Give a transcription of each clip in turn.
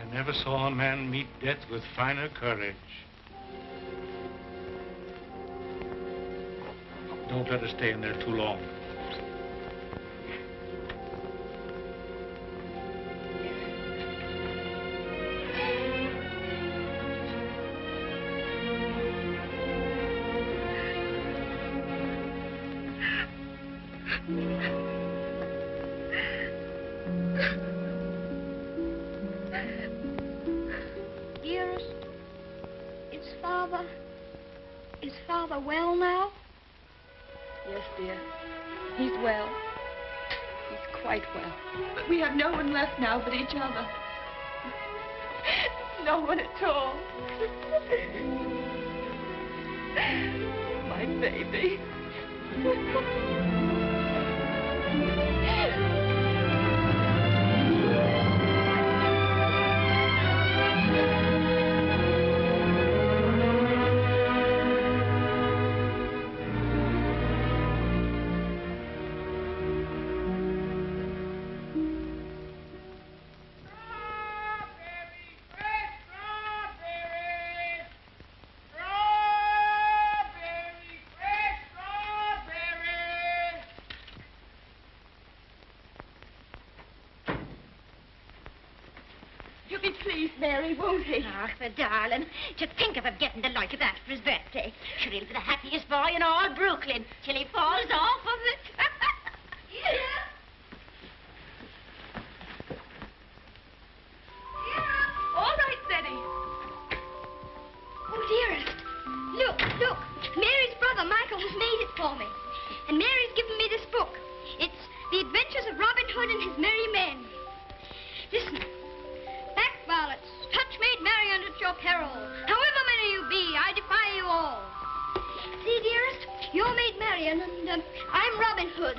I never saw a man meet death with finer courage. Don't let her stay in there too long. Is Father well now? Yes, dear. He's well. He's quite well. But we have no one left now but each other. No one at all. My baby. Mary, won't he? Ach, the darling. To think of him getting the like of that for his birthday. Sure, he'll be the happiest boy in all Brooklyn till he falls off of it. Yeah. All right, Betty. Oh, dearest. Look. Mary's brother, Michael, has made it for me. And Mary's given me this book. It's The Adventures of Robin Hood and His Merry Men. Listen. Back varlets, touch maid Marian at your peril. However many you be, I defy you all. See, dearest, you're maid Marian, and I'm Robin Hood.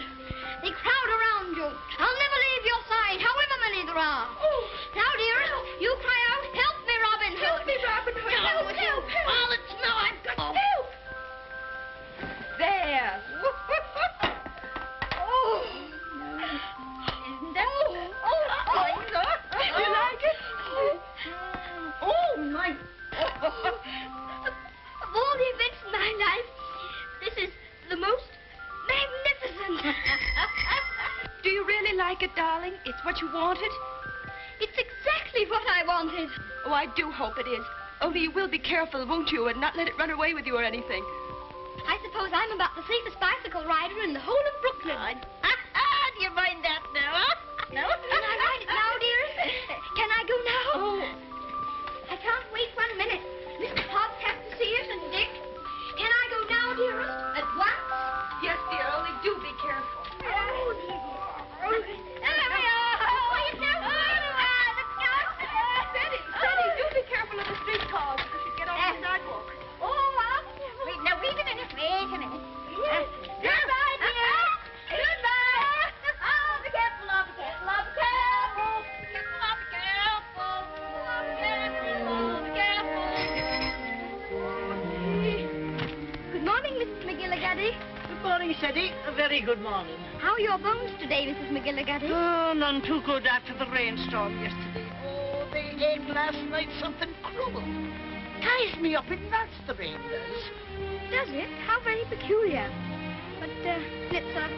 They crowd around you. I'll never leave your side, however many there are. Oh. Now, dearest, you cry out, help me, Robin Hood. Help me, Robin Hood. Help. Varlets, no, I'm good. Oh. Help. There. Oh. Isn't that? You like it? Oh, my. Of all the events in my life, this is the most magnificent. Do you really like it, darling? It's what you wanted? It's exactly what I wanted. Oh, I do hope it is. Only you will be careful, won't you, and not let it run away with you or anything. I suppose I'm about the safest bicycle rider in the whole of Brooklyn. Do you mind that now, huh? No? Can I ride it now, dearest? Can I go now? Oh. I can't wait 1 minute. Mr. Hobbs has to see it, and Dick. Can I go now, dearest? At once? Yes, dear, only do be careful. There we are. Quiet now. Betty, do be careful of the street cars because you get off the sidewalk. Wait a minute. Yes. Goodbye, dear. Goodbye. Oh, be careful, oh, be careful, oh, be careful. Good morning, Mrs. McGillicuddy. Good morning, Seddy. A very good morning. How are your bones today, Mrs. McGillicuddy? Oh, none too good after the rainstorm yesterday. Oh, they ate last night something cruel. Ties me up in knots, the rain does. Does it? How very peculiar. But it's a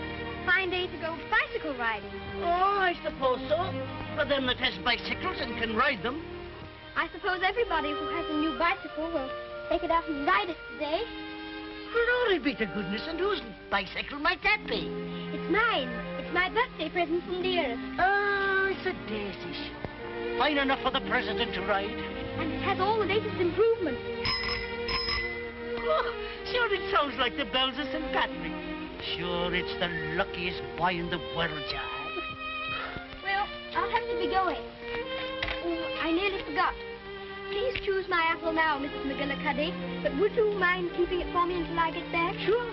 fine day to go bicycle riding. Oh, I suppose so. For them that has bicycles and can ride them. I suppose everybody who has a new bicycle will take it out and ride it today. Glory be to goodness, and whose bicycle might that be? It's mine. It's my birthday present from dearest. Oh, it's a daisy show. Fine enough for the president to ride. And it has all the latest improvements. Oh, sure, it sounds like the bells of St. Patrick. Sure, it's the luckiest boy in the world, John. Well, I'll have to be going. Oh, I nearly forgot. Please choose my apple now, Mrs. McGillicuddy. But would you mind keeping it for me until I get back? Sure.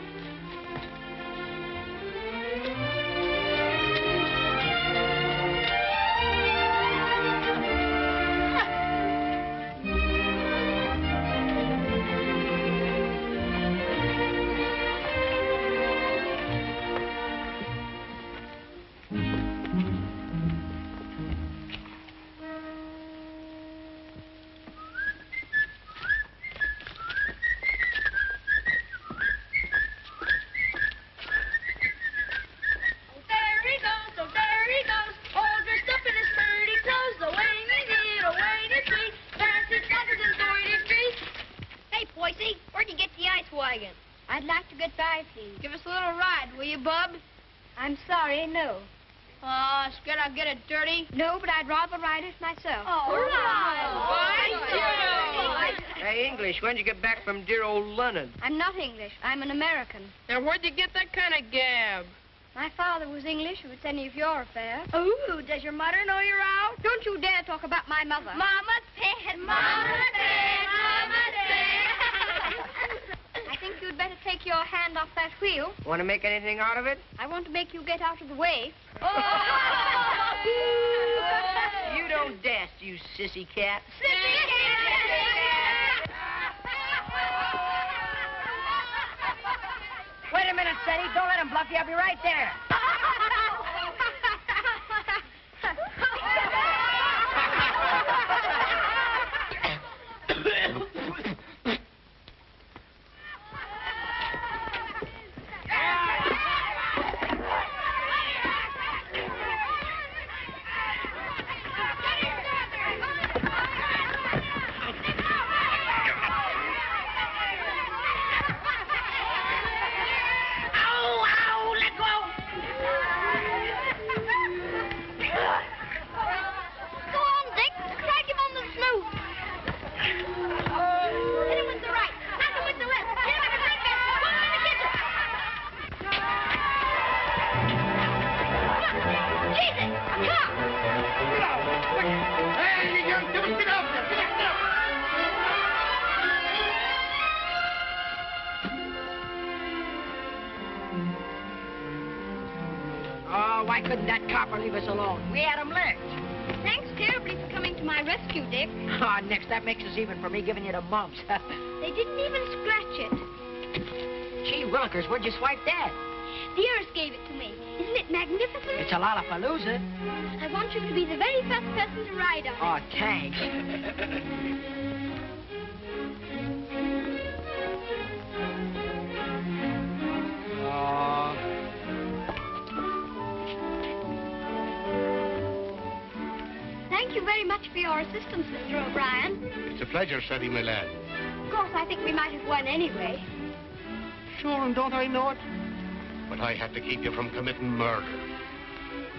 ride, please. Give us a little ride, will you, Bub? I'm sorry, no. Scared I'll get it dirty? No, but I'd rather ride it myself. Hey, English, when'd you get back from dear old London? I'm not English. I'm an American. Now, where'd you get that kind of gab? My father was English, if it's any of your affair. Ooh, does your mother know you're out? Don't you dare talk about my mother. Mama's pet, Mama's pet, Mama's I think you'd better take your hand off that wheel. Want to make anything out of it? I want to make you get out of the way. You don't dast, you sissy cat. Wait a minute, Steady. Don't let him bluff you. I'll be right there. Why couldn't that copper leave us alone? We had him licked. Thanks terribly for coming to my rescue, Dick. Next, that makes us even for me giving you the mumps. They didn't even scratch it. Gee willikers, where'd you swipe that? The Earth gave it to me. Isn't it magnificent? It's a lollapalooza. I want you to be the very first person to ride on it. Oh, thanks. Thank you very much for your assistance, Mr. O'Brien. It's a pleasure, Freddie, my lad. Of course, I think we might have won anyway. Sure, and don't I know it? But I had to keep you from committing murder.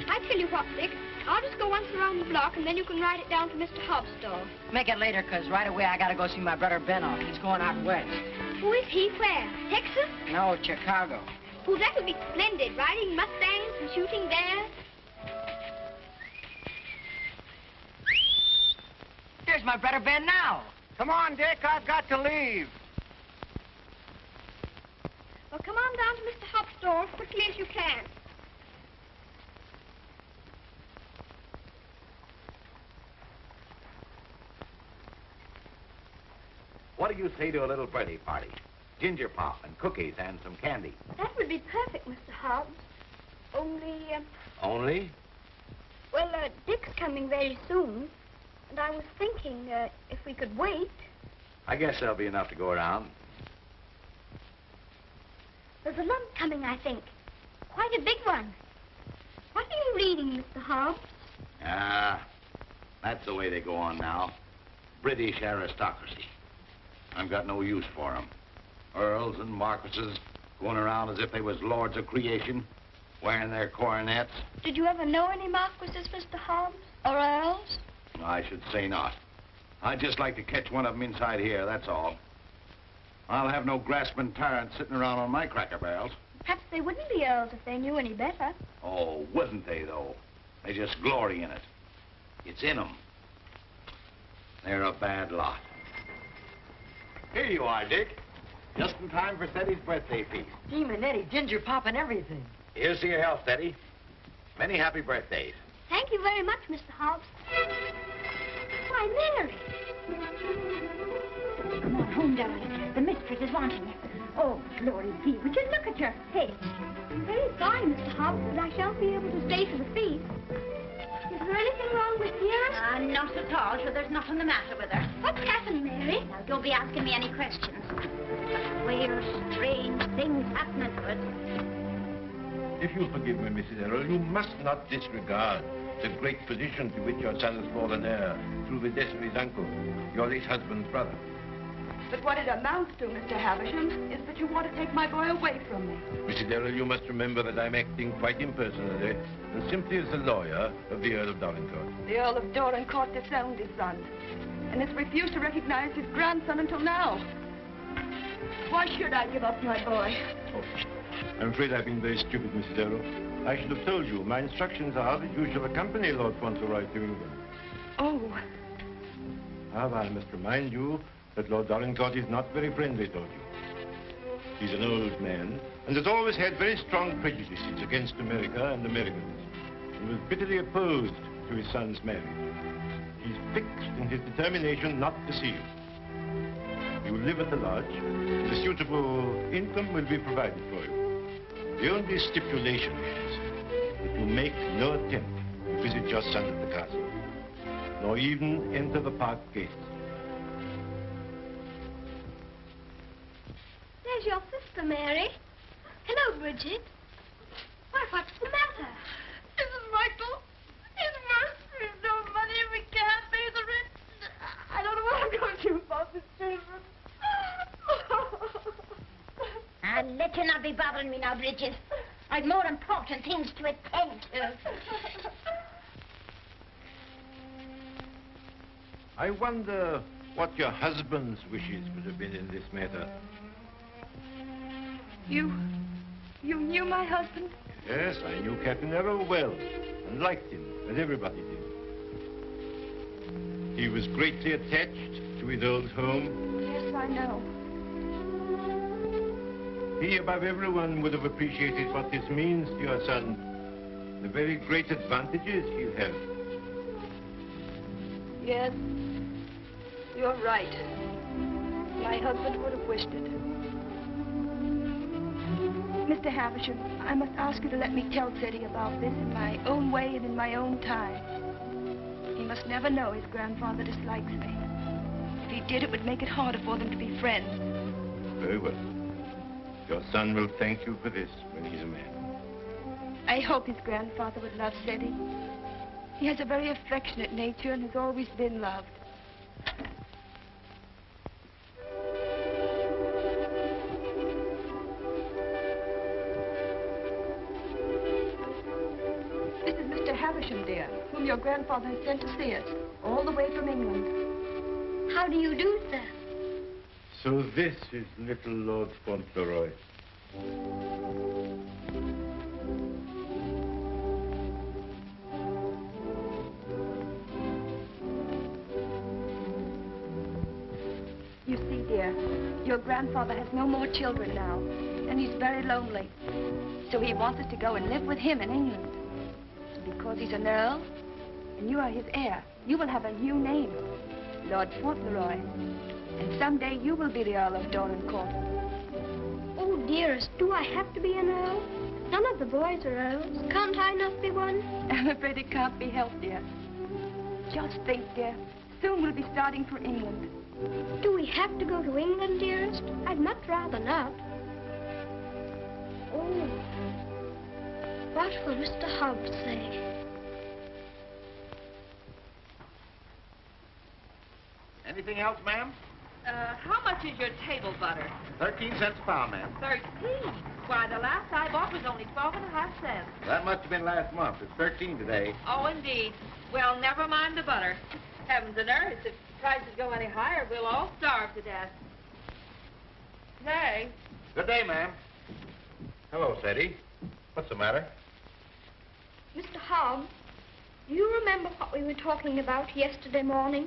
I tell you what, Dick. I'll just go once around the block, and then you can ride it down to Mr. Hobbs' store. Make it later, 'cause right away I gotta go see my brother Benno. He's going out west. Who is he? Where? Texas? No, Chicago. Oh, that would be splendid. Riding Mustangs and shooting bears. Here's my brother Ben now. Come on, Dick. I've got to leave. Well, come on down to Mr. Hobbs' store as quickly as you can. What do you say to a little birthday party? Ginger pop and cookies and some candy. That would be perfect, Mr. Hobbs. Only, Only? well, Dick's coming very soon. And I was thinking, if we could wait. I guess there'll be enough to go around. There's a lump coming, I think. Quite a big one. What are you reading, Mr. Hobbs? That's the way they go on now. British aristocracy. I've got no use for 'em. Earls and marquises going around as if they was lords of creation, wearing their coronets. Did you ever know any marquises, Mr. Hobbs? Or earls? I should say not. I'd just like to catch one of 'em inside here, that's all. I'll have no grasping tyrants sitting around on my cracker barrels. Perhaps they wouldn't be earls if they knew any better. Oh, wouldn't they, though? They just glory in it. It's in 'em. They're a bad lot. Here you are, Dick. Just in time for Teddy's birthday feast. Gee, Manetti, ginger pop and everything. Here's to your health, Teddy. Many happy birthdays. Thank you very much, Mr. Hobbs. Why, Mary. Come on home, darling. The mistress is wanting you. Oh, glory be. Would you look at your face? I'm very sorry, Mr. Hobbs, but I shan't be able to stay for the feast. Is there anything wrong with dearest? Not at all, sure there's nothing the matter with her. What's happened, Mary? Now, don't be asking me any questions. Queer, strange things happening to us. If you'll forgive me, Mrs. Errol, you must not disregard the great position to which your son has fallen heir through the death of his uncle, your late husband's brother. But what it amounts to, Mr. Havisham, is that you want to take my boy away from me. Mrs. Errol, you must remember that I'm acting quite impersonally and simply as the lawyer of the Earl of Dorincourt. The Earl of Dorincourt disowned his son and has refused to recognize his grandson until now. Why should I give up my boy? Oh, I'm afraid I've been very stupid, Mrs. Errol. I should have told you. My instructions are that you shall accompany Lord Fauntleroy to England. Oh. However, I must remind you that Lord Dorincourt is not very friendly toward you. He's an old man and has always had very strong prejudices against America and Americans, and was bitterly opposed to his son's marriage. He's fixed in his determination not to see you. You will live at the lodge, and a suitable income will be provided for you. The only stipulation is that you make no attempt to visit your son at the castle, nor even enter the park gates. There's your sister, Mary. Hello, Bridget. Why, what's the matter? Mrs. Michael, it's worse. There's no money and we can't pay the rent. I don't know what I'm going to do about the children. I'll let you not be bothering me now, Bridget. I've more important things to attend to. I wonder what your husband's wishes would have been in this matter. You knew my husband? Yes, I knew Captain Errol well and liked him, as everybody did. He was greatly attached to his old home. Yes, I know. He, above everyone, would have appreciated what this means to your son, the very great advantages he'll have. Yes, you're right. My husband would have wished it. Mr. Havisham, I must ask you to let me tell Freddie about this in my own way and in my own time. He must never know his grandfather dislikes me. If he did, it would make it harder for them to be friends. Very well. Your son will thank you for this when he's a man. I hope his grandfather would love Freddie. He has a very affectionate nature and has always been loved. This is Mr. Havisham, dear, whom your grandfather has sent to see us, all the way from England. How do you do, sir? So this is little Lord Fauntleroy. You see, dear, your grandfather has no more children now, and he's very lonely. So he wants us to go and live with him in England. Because he's an earl, and you are his heir, you will have a new name, Lord Fauntleroy. And someday you will be the Earl of Dorincourt. Oh, dearest, do I have to be an earl? None of the boys are earls. Can't I not be one? I'm afraid it can't be helped, dear. Just think, dear. Soon we'll be starting for England. Do we have to go to England, dearest? I'd much rather not. Oh, what will Mr. Hobbs say? Anything else, ma'am? How much is your table butter? 13 cents a pound, ma'am. 13? Why, the last I bought was only 12.5 cents. That must have been last month. It's 13 today. Oh, indeed. Well, never mind the butter. Heavens and earth, if prices go any higher, we'll all starve to death. Nay. Good day, ma'am. Hello, Sadie. What's the matter? Mr. Hobbs, do you remember what we were talking about yesterday morning?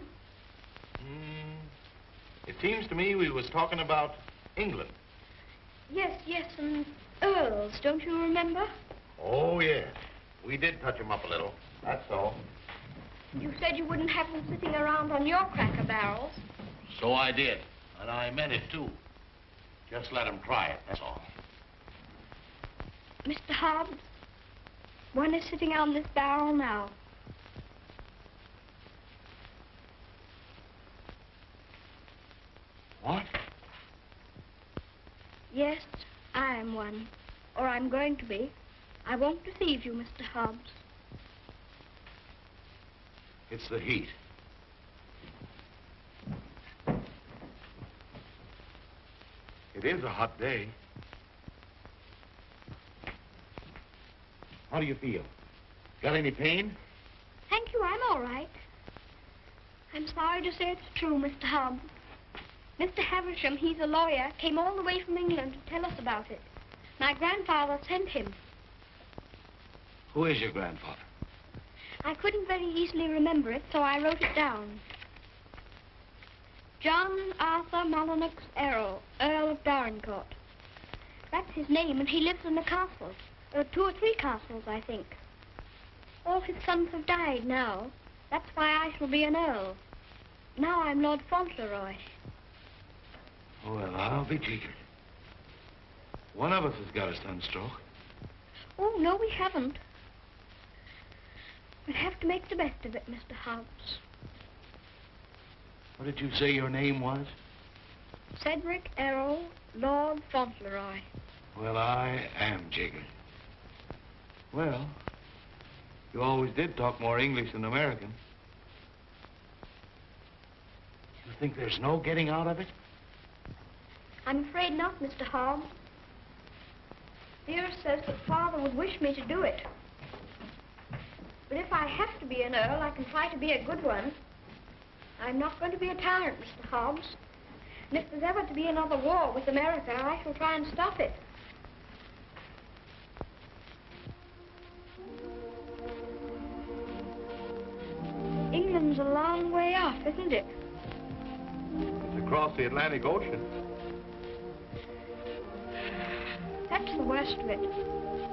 It seems to me we was talking about England. Yes, and earls, don't you remember? Oh, yes. We did touch them up a little. That's all. You said you wouldn't have them sitting around on your cracker barrels. So I did. And I meant it, too. Just let them try it, that's all. Mr. Hobbs, one is sitting on this barrel now. What? Yes, I am one. Or I'm going to be. I won't deceive you, Mr. Hobbs. It's the heat. It is a hot day. How do you feel? Got any pain? Thank you, I'm all right. I'm sorry to say it's true, Mr. Hobbs. Mr. Havisham, he's a lawyer, came all the way from England to tell us about it. My grandfather sent him. Who is your grandfather? I couldn't very easily remember it, so I wrote it down. John Arthur Mullenix Errol, Earl of Dorincourt. That's his name, and he lives in a castle. 2 or 3 castles, I think. All his sons have died now. That's why I shall be an earl. Now I'm Lord Fauntleroy. Well, I'll be jiggered. One of us has got a sunstroke. Oh, no, we haven't. We'll have to make the best of it, Mr. Hobbs. What did you say your name was? Cedric Errol, Lord Fauntleroy. Well, I am jiggered. Well, you always did talk more English than American. You think there's no getting out of it? I'm afraid not, Mr. Hobbs. Dear says that Father would wish me to do it. But if I have to be an earl, I can try to be a good one. I'm not going to be a tyrant, Mr. Hobbs. And if there's ever to be another war with America, I shall try and stop it. England's a long way off, isn't it? It's across the Atlantic Ocean. That's the worst of it.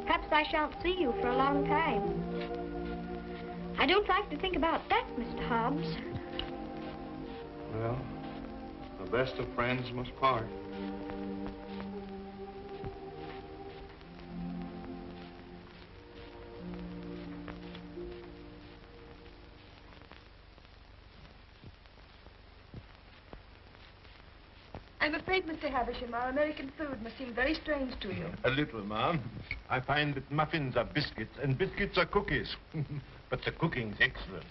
Perhaps I shan't see you for a long time. I don't like to think about that, Mr. Hobbs. Well, the best of friends must part. I'm afraid, Mr. Havisham, our American food must seem very strange to you. A little, ma'am. I find that muffins are biscuits and biscuits are cookies. But the cooking's excellent.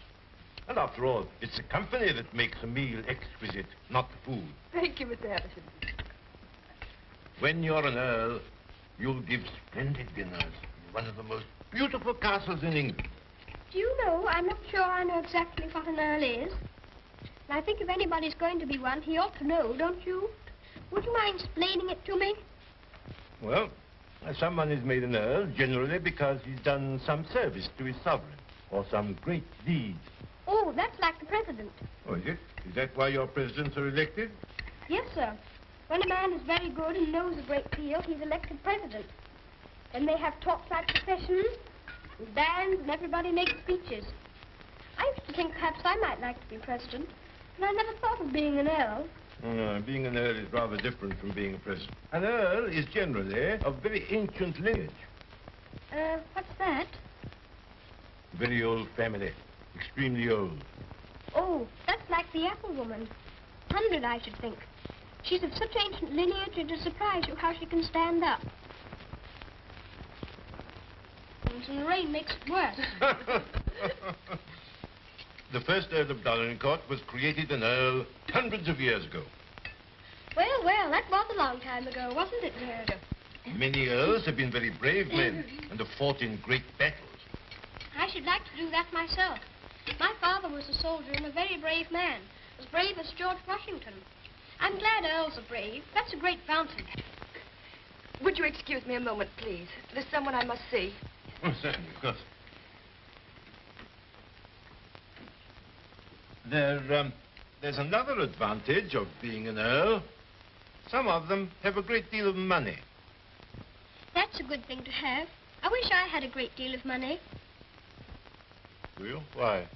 And after all, it's the company that makes a meal exquisite, not the food. Thank you, Mr. Havisham. When you're an earl, you'll give splendid dinners in one of the most beautiful castles in England. Do you know, I'm not sure I know exactly what an earl is. And I think if anybody's going to be one, he ought to know, don't you? Would you mind explaining it to me? Well, someone is made an earl generally because he's done some service to his sovereign or some great deed. Oh, that's like the president. Oh, is it? Is that why your presidents are elected? Yes, sir. When a man is very good and knows a great deal, he's elected president. Then they have talks like processions, and bands, and everybody makes speeches. I used to think perhaps I might like to be president, and I never thought of being an earl. No, being an earl is rather different from being a president. An earl is generally of very ancient lineage. What's that? Very old family. Extremely old. Oh, that's like the apple woman. 100, I should think. She's of such ancient lineage, it'll surprise you how she can stand up. And the rain makes it worse. The first Earl of Dorincourt was created an earl hundreds of years ago. Well, well, that was a long time ago, wasn't it, dear? Many earls have been very brave men and have fought in great battles. I should like to do that myself. My father was a soldier and a very brave man, as brave as George Washington. I'm glad earls are brave. That's a great fountain. Would you excuse me a moment, please? There's someone I must see. Oh, certainly, of course. There's another advantage of being an earl. Some of them have a great deal of money. That's a good thing to have. I wish I had a great deal of money. Do you? Why?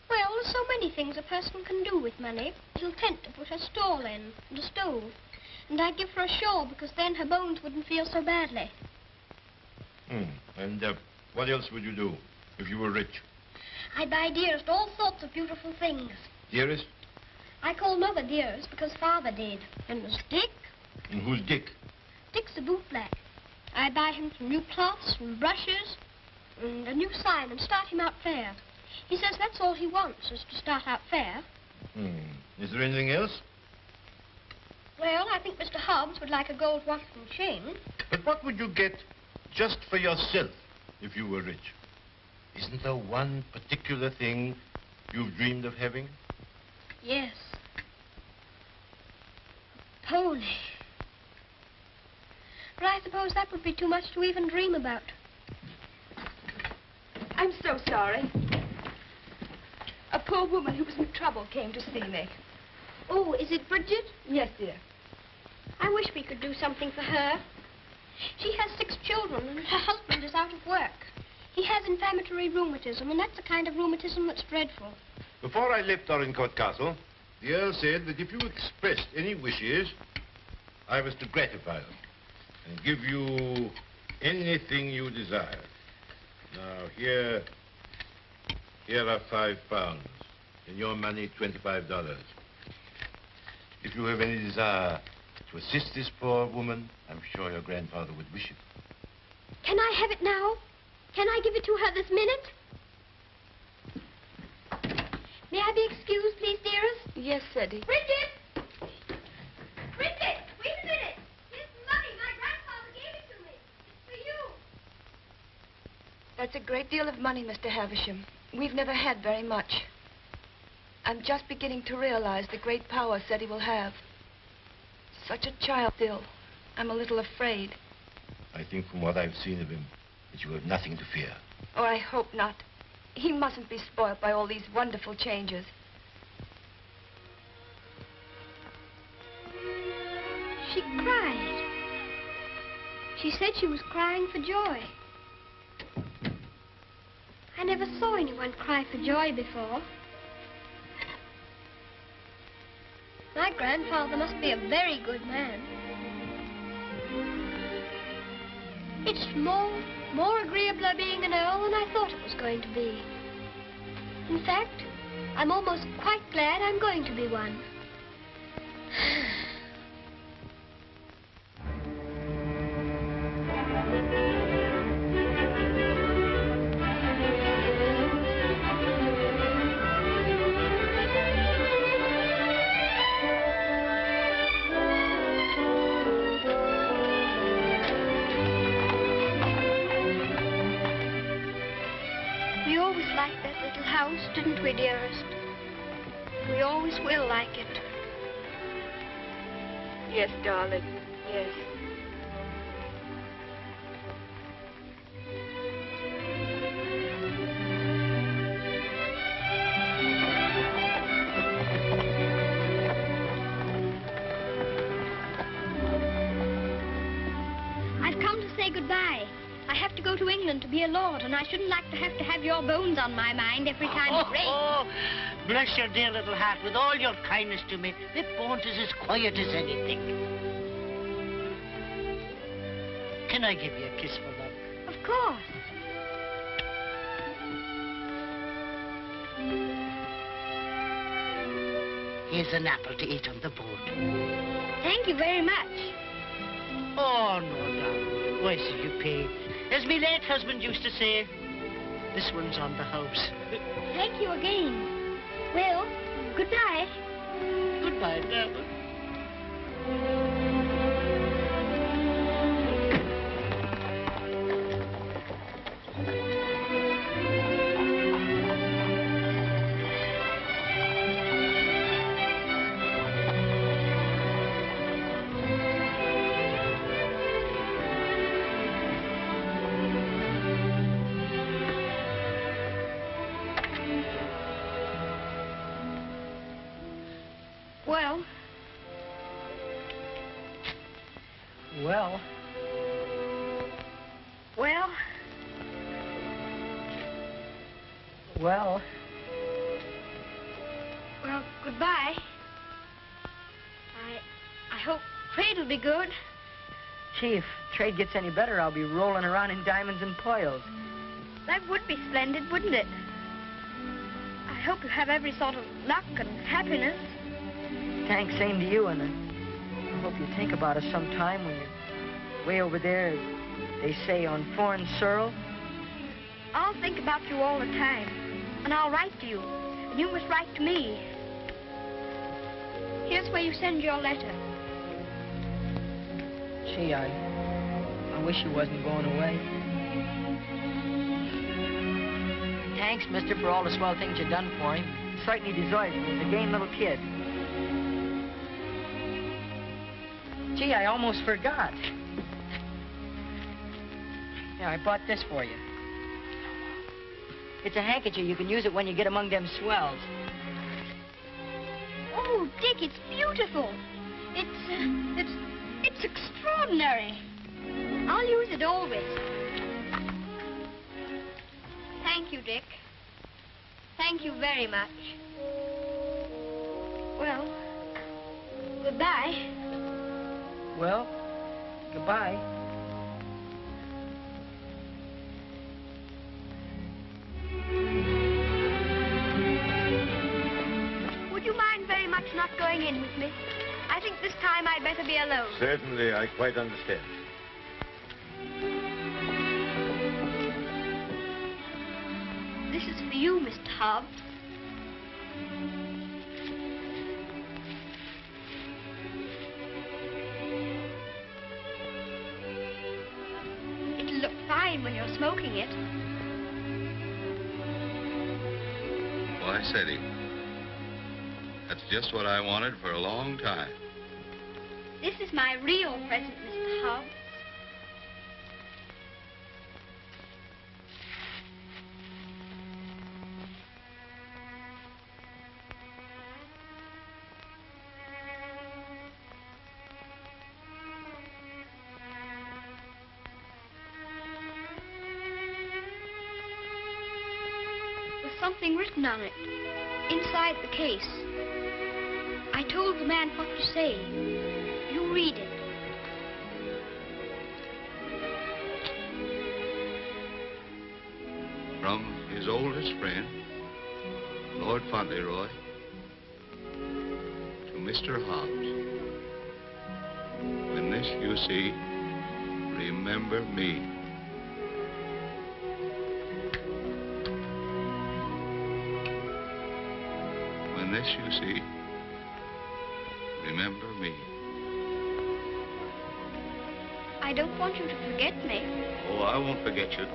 Well, there's so many things a person can do with money. A little tent to put her stall in, and a stove. And I'd give her a shawl, because then her bones wouldn't feel so badly. And what else would you do if you were rich? I'd buy Dearest all sorts of beautiful things. Dearest? I call Mother Dearest because Father did. And there's Dick. And who's Dick? Dick's a bootblack. I'd buy him some new cloths and brushes and a new sign and start him out fair. He says that's all he wants, is to start out fair. Is there anything else? Well, I think Mr. Hobbs would like a gold watch and chain. But what would you get just for yourself if you were rich? Isn't there one particular thing you've dreamed of having? Yes. A pony. But I suppose that would be too much to even dream about. I'm so sorry. A poor woman who was in trouble came to see me. Oh, is it Bridget? Yes, dear. I wish we could do something for her. She has 6 children, and her husband is out of work. He has inflammatory rheumatism, and that's the kind of rheumatism that's dreadful. Before I left Dorincourt Castle, the Earl said that if you expressed any wishes, I was to gratify them and give you anything you desire. Now, here are £5. In your money, $25. If you have any desire to assist this poor woman, I'm sure your grandfather would wish it. Can I have it now? Can I give it to her this minute? May I be excused, please, dearest? Yes, Eddie. Bridget! Bridget! Wait a minute! Here's the money. My grandfather gave it to me. It's for you. That's a great deal of money, Mr. Havisham. We've never had very much. I'm just beginning to realize the great power Eddie will have. Such a child still. I'm a little afraid. I think from what I've seen of him, that you have nothing to fear. Oh, I hope not. He mustn't be spoiled by all these wonderful changes. She cried. She said she was crying for joy. I never saw anyone cry for joy before. My grandfather must be a very good man. It's more agreeabler being an earl than I thought it was going to be. In fact, I'm almost quite glad I'm going to be one. Didn't we, dearest? We always will like it. Yes, darling. Yes. I've come to say goodbye. I have to go to England to be a lord, and I shouldn't like to have your bones on my mind every time it rains. Oh, bless your dear little heart. With all your kindness to me, the Bones is as quiet as anything. Can I give you a kiss for that? Of course. Here's an apple to eat on the boat. Thank you very much. Oh, no, darling. Why should you pay? As my late husband used to say, this one's on the house. Thank you again. Well, goodbye. Goodbye, darling. Well, goodbye. I hope trade will be good. Gee, if trade gets any better, I'll be rolling around in diamonds and pearls. That would be splendid, wouldn't it? I hope you have every sort of luck and happiness. Thanks, same to you, and I hope you think about us sometime when you're way over there, they say, on foreign soil. I'll think about you all the time, and I'll write to you, and you must write to me. Here's where you send your letter. Gee, I wish you wasn't going away. Thanks, mister, for all the swell things you've done for him. He certainly deserves it. He's a game little kid. Gee, I almost forgot. Yeah, I bought this for you. It's a handkerchief. You can use it when you get among them swells. Oh, Dick, it's beautiful. It's extraordinary. I'll use it always. Thank you, Dick. Thank you very much. Well, goodbye. Well, goodbye. Would you mind very much not going in with me? I think this time I'd better be alone. Certainly, I quite understand. This is for you, Mr. Hobbs. It'll look fine when you're smoking it. Why, Sadie, that's just what I wanted for a long time. This is my real present, Mr. Hobbs. There's something written on it, inside the case. I told the man what to say. You read it. From his oldest friend, Lord Fauntleroy, to Mr. Hobbs. When this you see, remember me. When this you see, remember me. I don't want you to forget me. Oh, I won't forget you.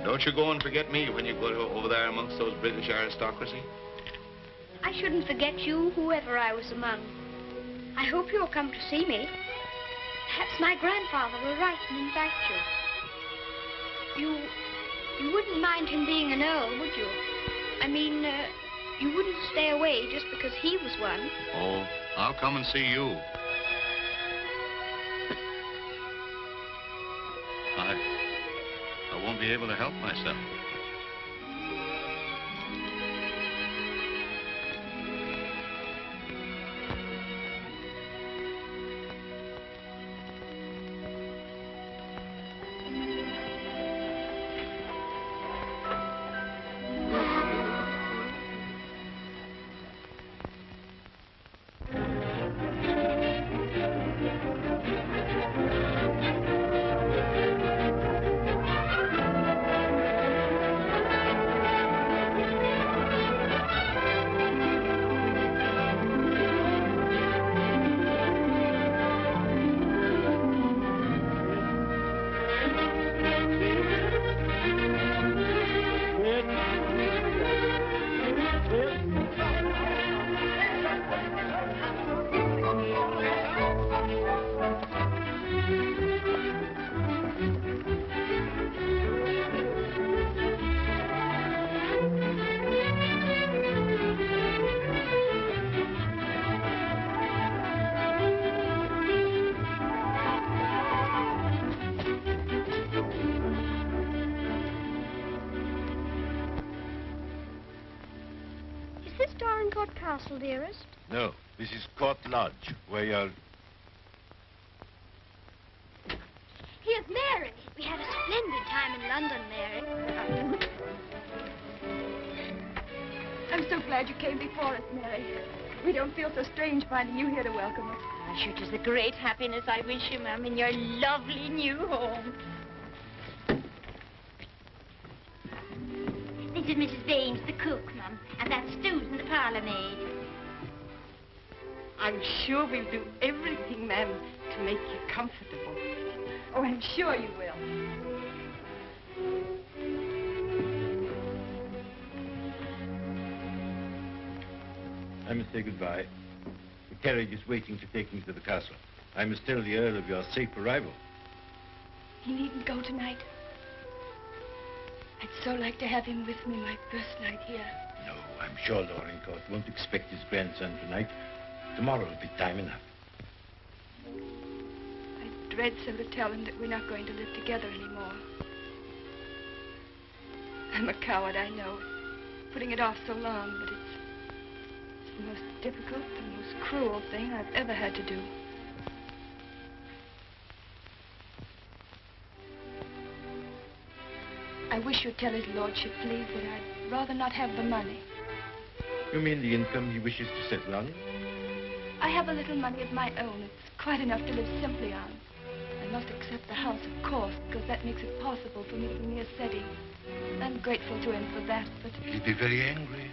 Don't you go and forget me when you go over there amongst those British aristocracy. I shouldn't forget you, whoever I was among. I hope you'll come to see me. Perhaps my grandfather will write and invite you. You wouldn't mind him being an earl, would you? I mean, you wouldn't stay away just because he was one. Oh, I'll come and see you. I won't be able to help myself. Castle, dearest? No, this is Court Lodge, where you're... Here's Mary. We had a splendid time in London, Mary. I'm so glad you came before us, Mary. We don't feel so strange finding you here to welcome us. I'm sure it is a great happiness I wish you, ma'am, in your lovely new home. This is Mrs. Baines, the cook, ma'am, and that's Susan, the parlour maid. I'm sure we'll do everything, ma'am, to make you comfortable. Oh, I'm sure you will. I must say goodbye. The carriage is waiting to take me to the castle. I must tell the Earl of your safe arrival. He needn't go tonight. I'd so like to have him with me my first night here. No, I'm sure Dorincourt won't expect his grandson tonight. Tomorrow will be time enough. I dread so to tell him that we're not going to live together anymore. I'm a coward, I know. Putting it off so long, but it's the most difficult, the most cruel thing I've ever had to do. I wish you'd tell his lordship, please, that I'd rather not have the money. You mean the income he wishes to settle on? I have a little money of my own. It's quite enough to live simply on. I must accept the house, of course, because that makes it possible for me to be near Seti. I'm grateful to him for that, but... He'll be very angry.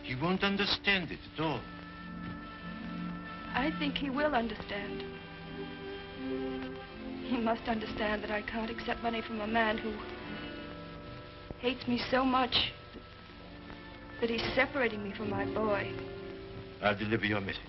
He won't understand it at all. I think he will understand. He must understand that I can't accept money from a man who hates me so much that he's separating me from my boy. I'll deliver your message.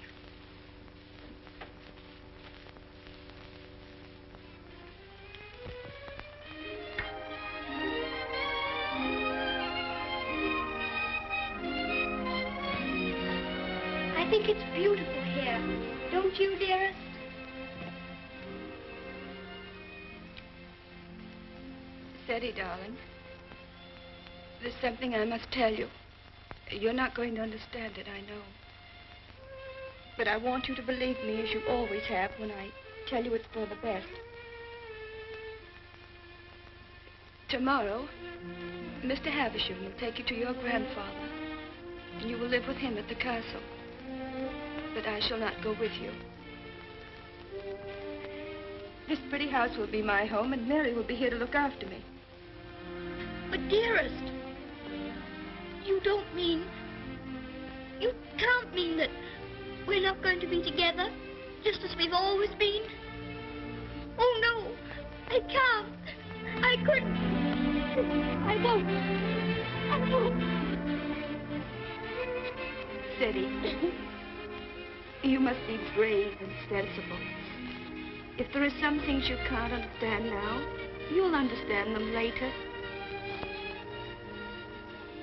I think it's beautiful here. Don't you, dearest? Seti, darling. There's something I must tell you. You're not going to understand it, I know. But I want you to believe me, as you always have, when I tell you it's for the best. Tomorrow, Mr. Havisham will take you to your grandfather, and you will live with him at the castle. But I shall not go with you. This pretty house will be my home, and Mary will be here to look after me. But, dearest, you don't mean... You can't mean that we're not going to be together, just as we've always been. Oh, no, I can't. I couldn't. I won't. I won't. Seti, you must be brave and sensible. If there are some things you can't understand now, you'll understand them later.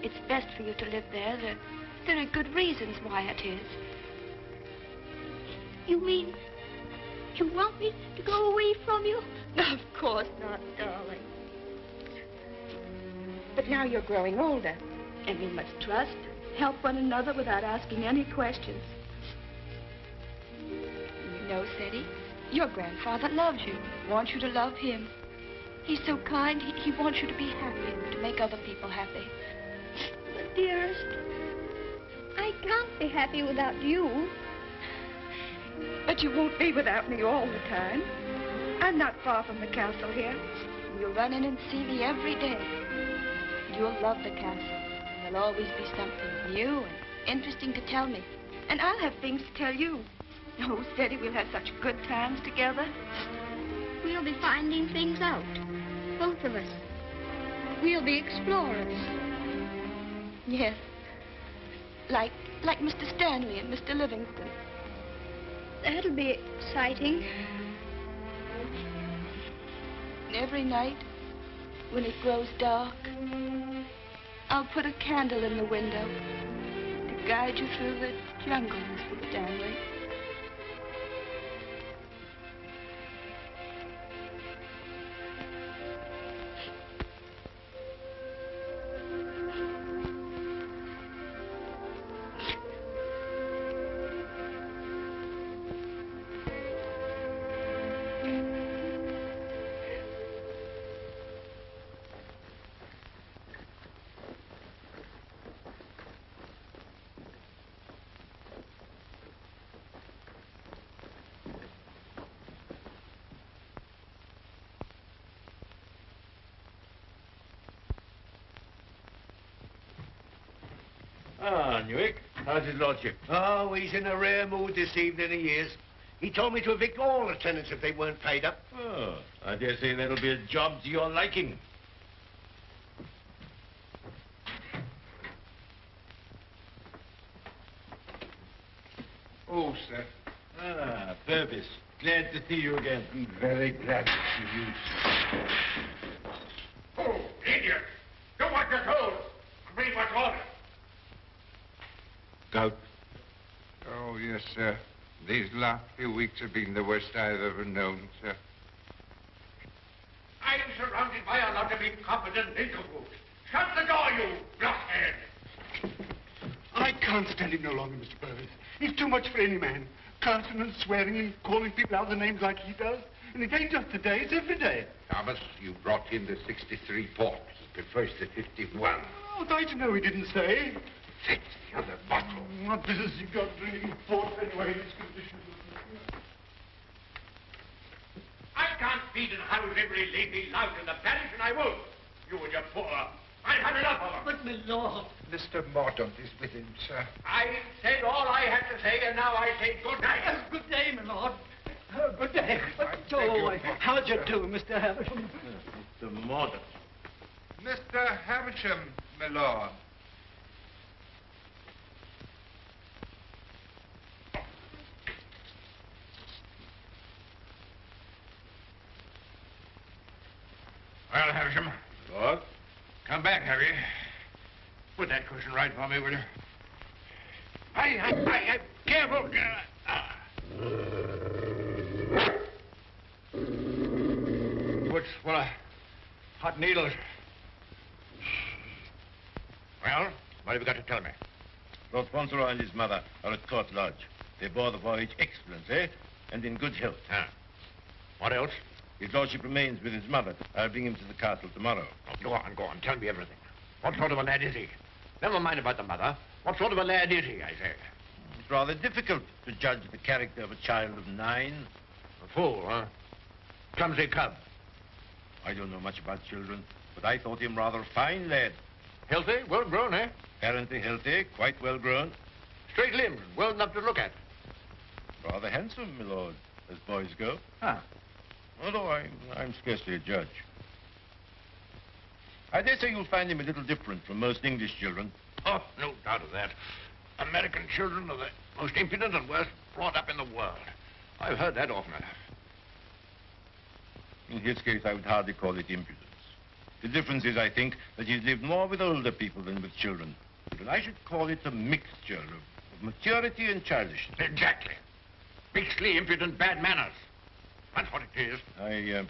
It's best for you to live there. There are good reasons why it is. You mean you want me to go away from you? Of course not, darling. But now you're growing older, and we must trust, help one another without asking any questions. You know, Seti, your grandfather loves you, wants you to love him. He's so kind, he wants you to be happy, to make other people happy. But, dearest, I can't be happy without you. But you won't be without me all the time. I'm not far from the castle here. You'll run in and see me every day. You'll love the castle. There'll always be something new and interesting to tell me. And I'll have things to tell you. Oh, Seti, we'll have such good times together. We'll be finding things out, both of us. We'll be explorers. Yes. Like Mr. Stanley and Mr. Livingston. That'll be exciting. And every night, when it grows dark, I'll put a candle in the window to guide you through the jungle, Mr. Stanley. Ah, Newick. How's his lordship? Oh, he's in a rare mood this evening, he is. He told me to evict all the tenants if they weren't paid up. Oh, I dare say that'll be a job to your liking. Oh, sir. Ah, Purvis. Glad to see you again. I'm very glad to see you, sir. Oh, idiot! Do what you're told. Read what's ordered. Gout. Oh, yes, sir. These last few weeks have been the worst I've ever known, sir. I'm surrounded by a lot of incompetent nincompoofs. Shut the door, you blockhead! I can't stand him no longer, Mr. Purvis. He's too much for any man. Cursing and swearing and calling people out their names like he does. And it ain't just today, it's every day. Thomas, you brought him the 63 port. He prefers the 51. Oh, I'd know he didn't say. Fetch the other bottle. What business you got drinking port anyway in this condition? I can't feed and house every lady lout in the parish, and I won't. You and your poor. I've had enough of them. But, my lord. Mr. Mordaunt is with him, sir. I said all I had to say, and now I say good night. Good day, my lord. Good day. How'd you do, Mr. Havisham? Mr. Mordaunt. Mr. Havisham, my lord. Well, Havisham. Lord? Come back, have you? Put that cushion right for me, will you? I careful. What's full of hot needles? Well, what have you got to tell me? Lord Fauntleroy and his mother are at Court Lodge. They bore the voyage excellently and in good health. Ah. What else? His lordship remains with his mother. I'll bring him to the castle tomorrow. Oh, go on. Tell me everything. What sort of a lad is he? Never mind about the mother. What sort of a lad is he, I say? It's rather difficult to judge the character of a child of 9. A fool, huh? Clumsy cub. I don't know much about children, but I thought him rather a fine lad. Healthy? Well grown, eh? Apparently healthy, quite well grown. Straight limbs, well enough to look at. Rather handsome, my lord, as boys go. Huh. Although I'm scarcely a judge. I dare say you'll find him a little different from most English children. Oh, no doubt of that. American children are the most impudent and worst brought up in the world. I've heard that often enough. In his case, I would hardly call it impudence. The difference is, I think, that he's lived more with older people than with children. And I should call it a mixture of maturity and childishness. Exactly. Beastly, impudent, bad manners. That's what it is. I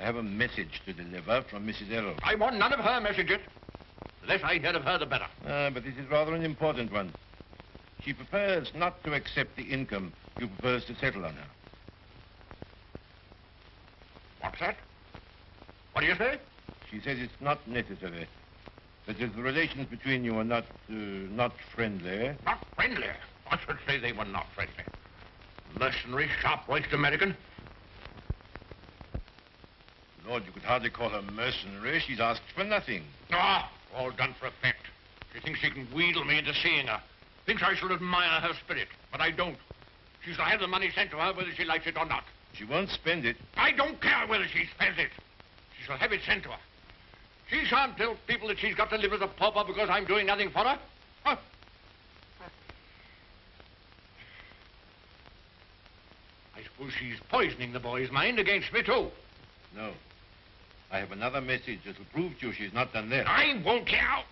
have a message to deliver from Mrs. Errol. I want none of her messages. The less I hear of her, the better. But this is rather an important one. She prefers not to accept the income you propose to settle on her. What's that? What do you say? She says it's not necessary. That is, the relations between you are not friendly. Not friendly? I should say they were not friendly. Mercenary, sharp-voiced American. Lord, you could hardly call her mercenary. She's asked for nothing. Ah, all done for effect. She thinks she can wheedle me into seeing her. Thinks I shall admire her spirit, but I don't. She shall have the money sent to her whether she likes it or not. She won't spend it. I don't care whether she spends it. She shall have it sent to her. She shan't tell people that she's got to live as a pauper because I'm doing nothing for her. Huh? I suppose she's poisoning the boy's mind against me, too. No. I have another message that'll prove to you she's not done that. I won't care.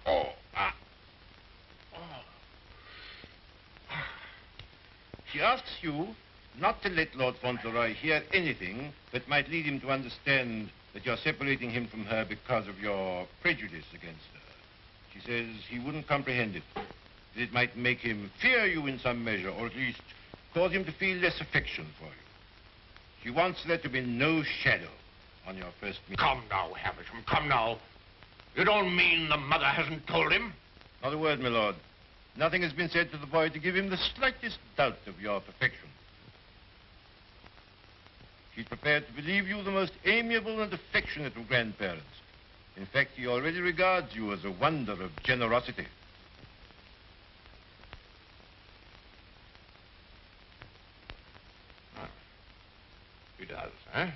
She asks you not to let Lord Fauntleroy hear anything that might lead him to understand that you're separating him from her because of your prejudice against her. She says he wouldn't comprehend it. That it might make him fear you in some measure, or at least cause him to feel less affection for you. She wants there to be no shadow on your first meeting. Come now, Havisham, come now. You don't mean the mother hasn't told him? Not a word, my lord. Nothing has been said to the boy to give him the slightest doubt of your perfection. She's prepared to believe you the most amiable and affectionate of grandparents. In fact, he already regards you as a wonder of generosity. Huh?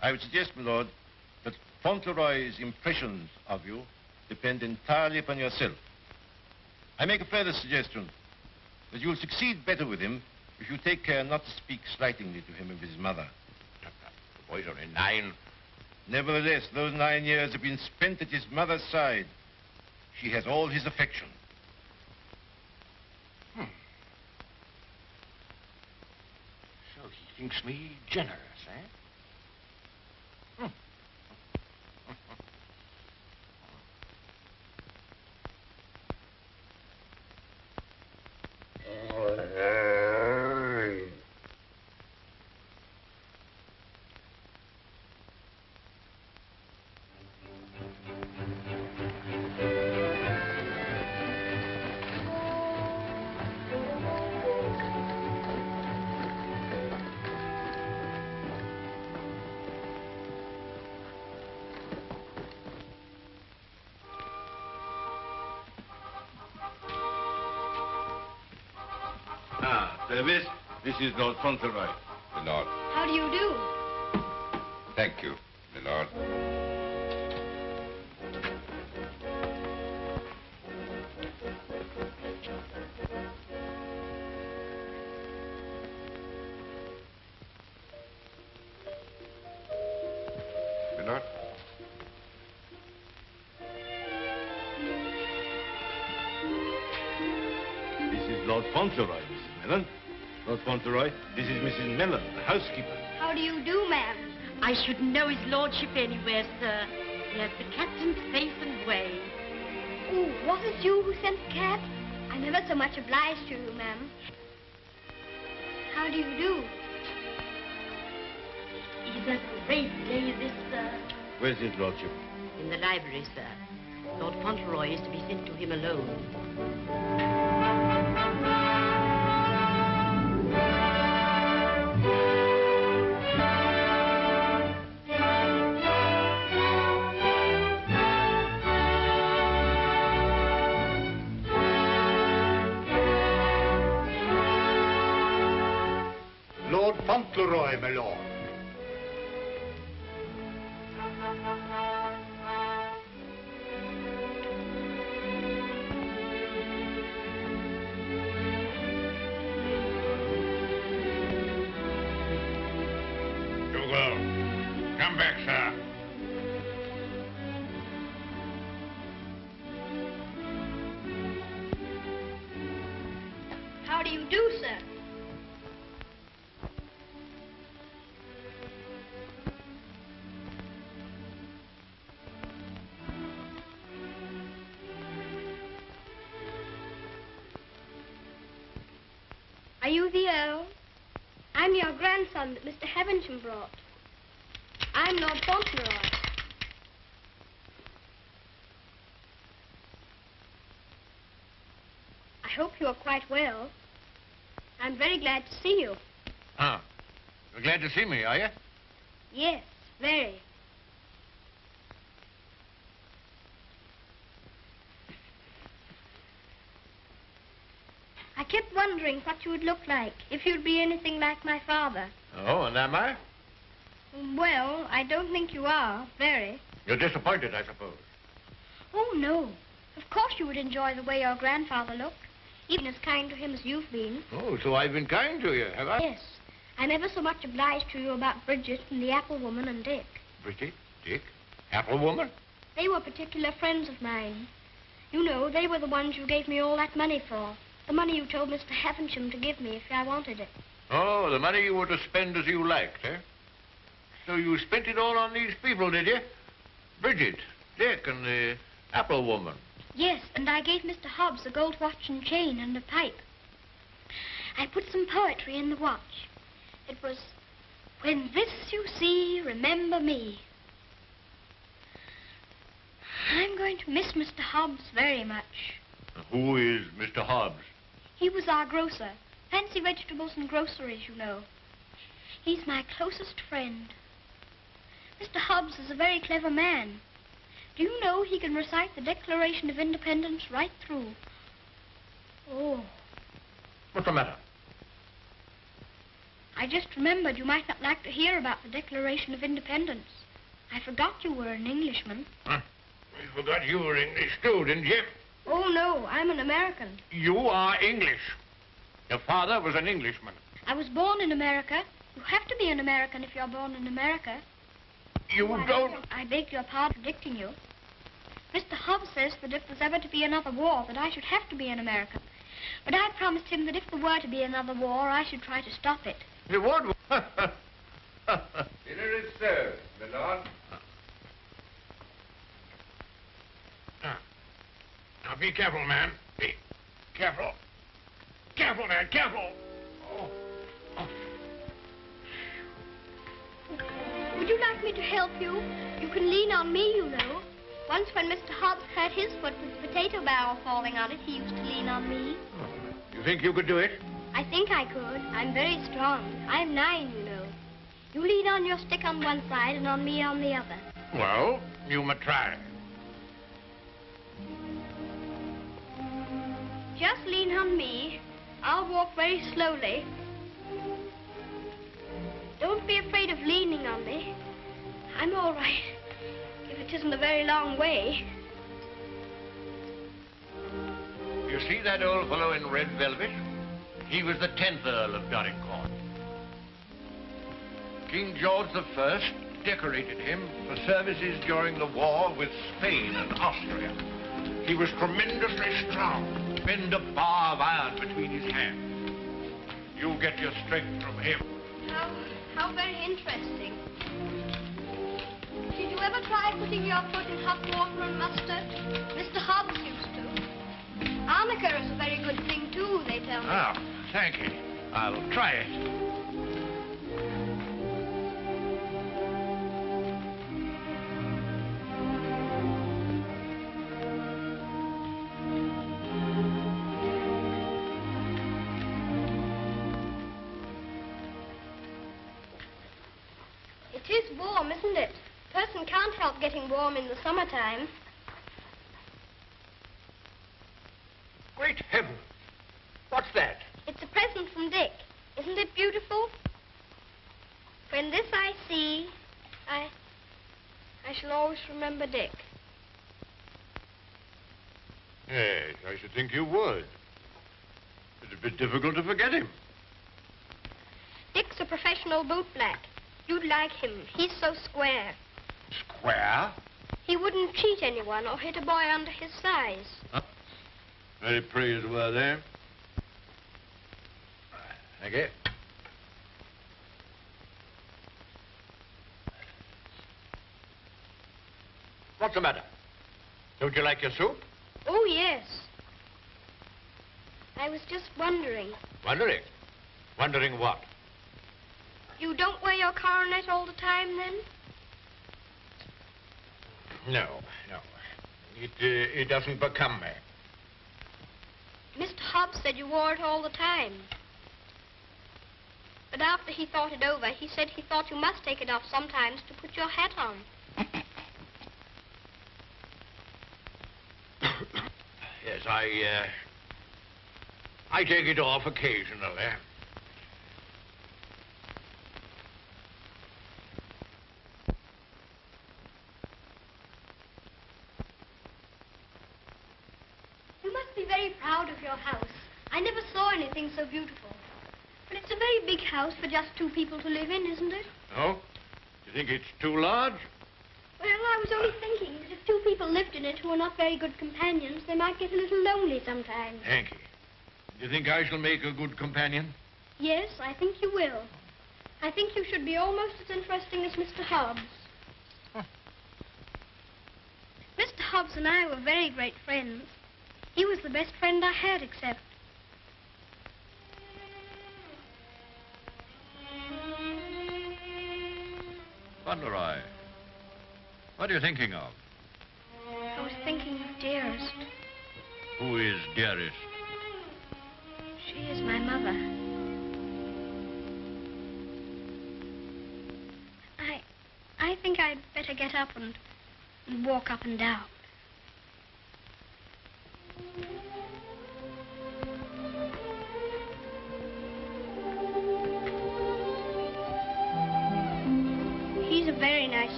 I would suggest, my lord, that Fauntleroy's impressions of you depend entirely upon yourself. I make a further suggestion, that you'll succeed better with him if you take care not to speak slightingly to him of his mother. The boy's only 9. Nevertheless, those 9 years have been spent at his mother's side. She has all his affection. So he thinks me generous, eh? Service, this is Lord Fauntleroy. My lord. How do you do? Thank you, my lord. My lord. This is Lord Fauntleroy, Mrs. Mellon. Lord Fauntleroy, this is Mrs. Mellon, the housekeeper. How do you do, ma'am? I shouldn't know his lordship anywhere, sir. He has the captain's face and way. Oh, was it you who sent the cat? I'm ever so much obliged to you, ma'am. How do you do? He's a great day, this, sir. Where's his lordship? In the library, sir. Lord Fauntleroy is to be sent to him alone. Lord Fauntleroy, my lord. Dougal, come back, sir. How do you do, sir? Are you the Earl? I'm your grandson that Mr. Havisham brought. I'm Lord Fauntleroy. I hope you are quite well. I'm very glad to see you. Ah, you're glad to see me, are you? Yes, very. I kept wondering what you would look like if you'd be anything like my father. Oh, and am I? Well, I don't think you are, very. You're disappointed, I suppose. Oh, no. Of course you would enjoy the way your grandfather looked, even as kind to him as you've been. Oh, so I've been kind to you, have I? Yes. I'm ever so much obliged to you about Bridget and the apple woman and Dick. Bridget, Dick, apple woman? They were particular friends of mine. You know, they were the ones you gave me all that money for. The money you told Mr. Havisham to give me if I wanted it. Oh, the money you were to spend as you liked, eh? So you spent it all on these people, did you? Bridget, Dick, and the apple woman. Yes, and I gave Mr. Hobbs a gold watch and chain and a pipe. I put some poetry in the watch. It was, "When this you see, remember me." I'm going to miss Mr. Hobbs very much. Who is Mr. Hobbs? He was our grocer. Fancy vegetables and groceries, you know. He's my closest friend. Mr. Hobbs is a very clever man. Do you know he can recite the Declaration of Independence right through? Oh. What's the matter? I just remembered you might not like to hear about the Declaration of Independence. I forgot you were an Englishman. Huh? You forgot you were English too, didn't you? Oh, no, I'm an American. You are English. Your father was an Englishman. I was born in America. You have to be an American if you're born in America. You don't... I beg your pardon for predicting you. Mr. Hobbs says that if there's ever to be another war, that I should have to be an American. But I promised him that if there were to be another war, I should try to stop it. You would? Dinner is served, my lord. Now, be careful, man. Be careful. Careful, man, careful. Oh. Would you like me to help you? You can lean on me, you know. Once when Mr. Hobbs hurt his foot with the potato barrel falling on it, he used to lean on me. You think you could do it? I think I could. I'm very strong. I'm 9, you know. You lean on your stick on one side and on me on the other. Well, you may try. Just lean on me. I'll walk very slowly. Don't be afraid of leaning on me. I'm all right, if it isn't a very long way. You see that old fellow in red velvet? He was the 10th Earl of Dorincourt. King George I decorated him for services during the war with Spain and Austria. He was tremendously strong. Bend a bar of iron between his hands. You get your strength from him. How very interesting. Did you ever try putting your foot in hot water and mustard? Mr. Hobbs used to. Arnica is a very good thing, too, they tell me. Ah, thank you. I'll try it. It is warm, isn't it? A person can't help getting warm in the summertime. Great heaven! What's that? It's a present from Dick. Isn't it beautiful? When this I see, I shall always remember Dick. Yes, I should think you would. It'd be difficult to forget him. Dick's a professional bootblack. You'd like him. He's so square. Square? He wouldn't cheat anyone or hit a boy under his size. Huh? Very praised were they. Thank you. What's the matter? Don't you like your soup? Oh, yes. I was just wondering. Wondering? Wondering what? You don't wear your coronet all the time, then? No. It doesn't become me. Mr. Hobbs said you wore it all the time. But after he thought it over, he said he thought you must take it off sometimes to put your hat on. Yes, I take it off occasionally. You must be very proud of your house. I never saw anything so beautiful. But it's a very big house for just 2 people to live in, isn't it? Oh? You think it's too large? Well, I was only thinking that if 2 people lived in it who were not very good companions, they might get a little lonely sometimes. Hanky, do you think I shall make a good companion? Yes, I think you will. I think you should be almost as interesting as Mr. Hobbs. Huh. Mr. Hobbs and I were very great friends. He was the best friend I had, except... Fauntleroy, what are you thinking of? I was thinking of Dearest. Who is Dearest? She is my mother. I think I'd better get up and walk up and down.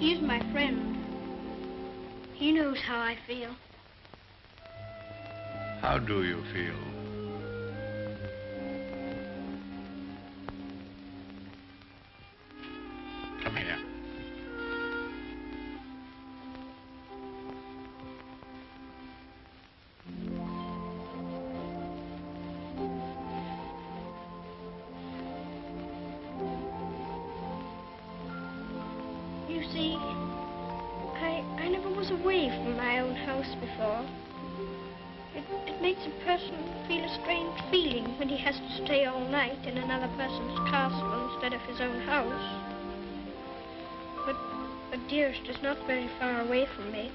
He's my friend. He knows how I feel. How do you feel? Come here. You see, I never was away from my own house before. It makes a person feel a strange feeling when he has to stay all night in another person's castle instead of his own house. But Dearest is not very far away from me.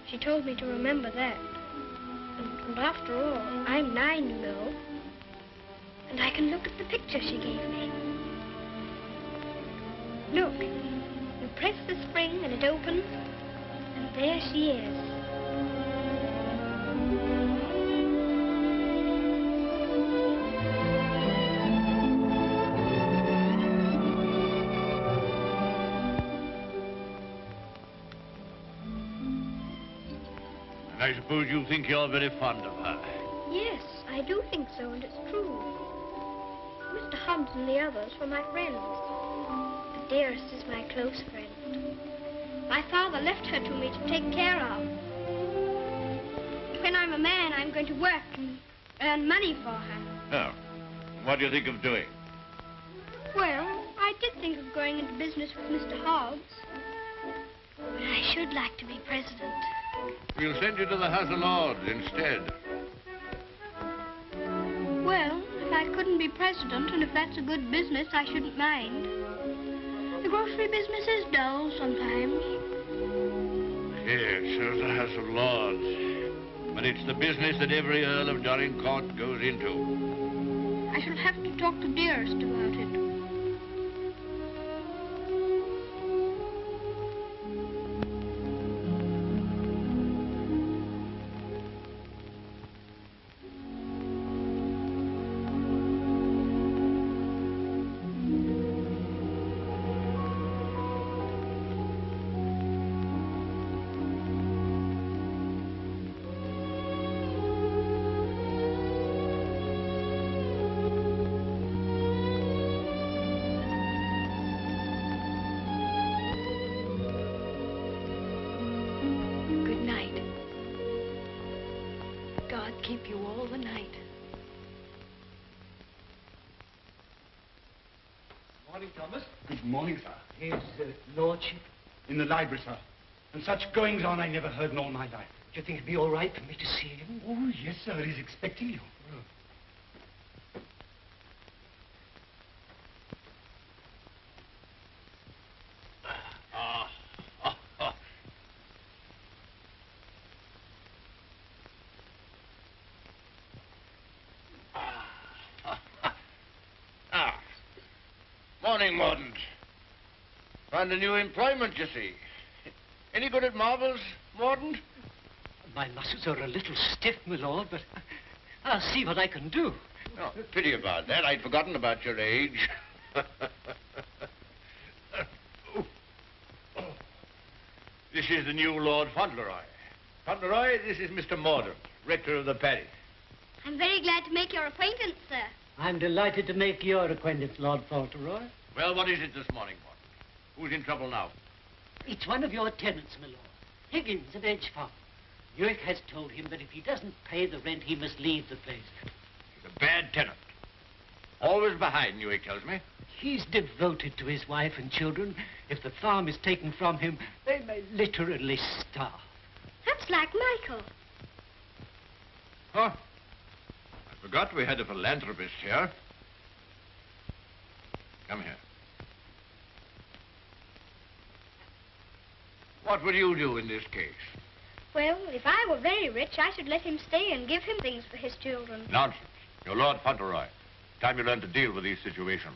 She told me to remember that. And after all, I'm 9, you know. And I can look at the picture she gave me. Look, you press the spring and it opens, and there she is. I suppose you think you're very fond of her. Yes, I do think so, and it's true. Mr. Hobbs and the others were my friends. But Dearest is my close friend. My father left her to me to take care of. When I'm a man, I'm going to work and earn money for her. Oh. What do you think of doing? Well, I did think of going into business with Mr. Hobbs. But I should like to be president. We'll send you to the House of Lords instead. Well, if I couldn't be president, and if that's a good business, I shouldn't mind. The grocery business is dull sometimes. Yes, so's the House of Lords. But it's the business that every Earl of Dorincourt goes into. I shall have to talk to Dearest about it. Keep you all the night. Morning, Thomas. Good morning, sir. His lordship? In the library, sir. And such goings on I never heard in all my life. Do you think it'd be all right for me to see him? Oh, yes, sir. He's expecting you. Morning, Mordaunt. Found a new employment, you see. Any good at marbles, Mordaunt? My muscles are a little stiff, my lord, but I'll see what I can do. Oh, pity about that. I'd forgotten about your age. This is the new Lord Fauntleroy. Fauntleroy, this is Mr. Mordaunt, rector of the parish. I'm very glad to make your acquaintance, sir. I'm delighted to make your acquaintance, Lord Fauntleroy. Well, what is it this morning, Mordaunt? Who's in trouble now? It's one of your tenants, my lord. Higgins of Edge Farm. Uric has told him that if he doesn't pay the rent, he must leave the place. He's a bad tenant. Always behind, Uric tells me. He's devoted to his wife and children. If the farm is taken from him, they may literally starve. That's like Michael. Huh? I forgot we had a philanthropist here. Come here. What will you do in this case? Well, if I were very rich, I should let him stay and give him things for his children. Nonsense. You're Lord Fauntleroy. Time you learn to deal with these situations.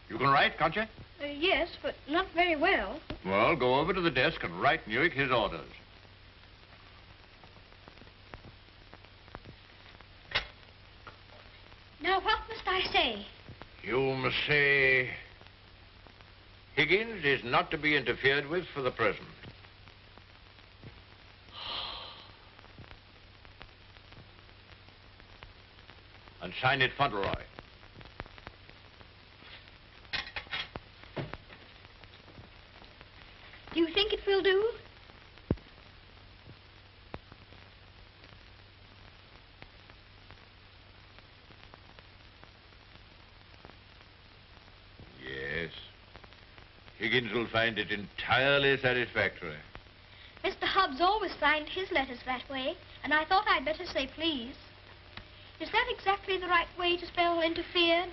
You can write, can't you? Yes, but not very well. Well, go over to the desk and write Newick his orders. Now, what must I say? You must say... Higgins is not to be interfered with for the present. And sign it Fauntleroy. Do you think it will do? Yes. Higgins will find it entirely satisfactory. Mr. Hobbs always signed his letters that way, and I thought I'd better say please. Is that exactly the right way to spell interfered?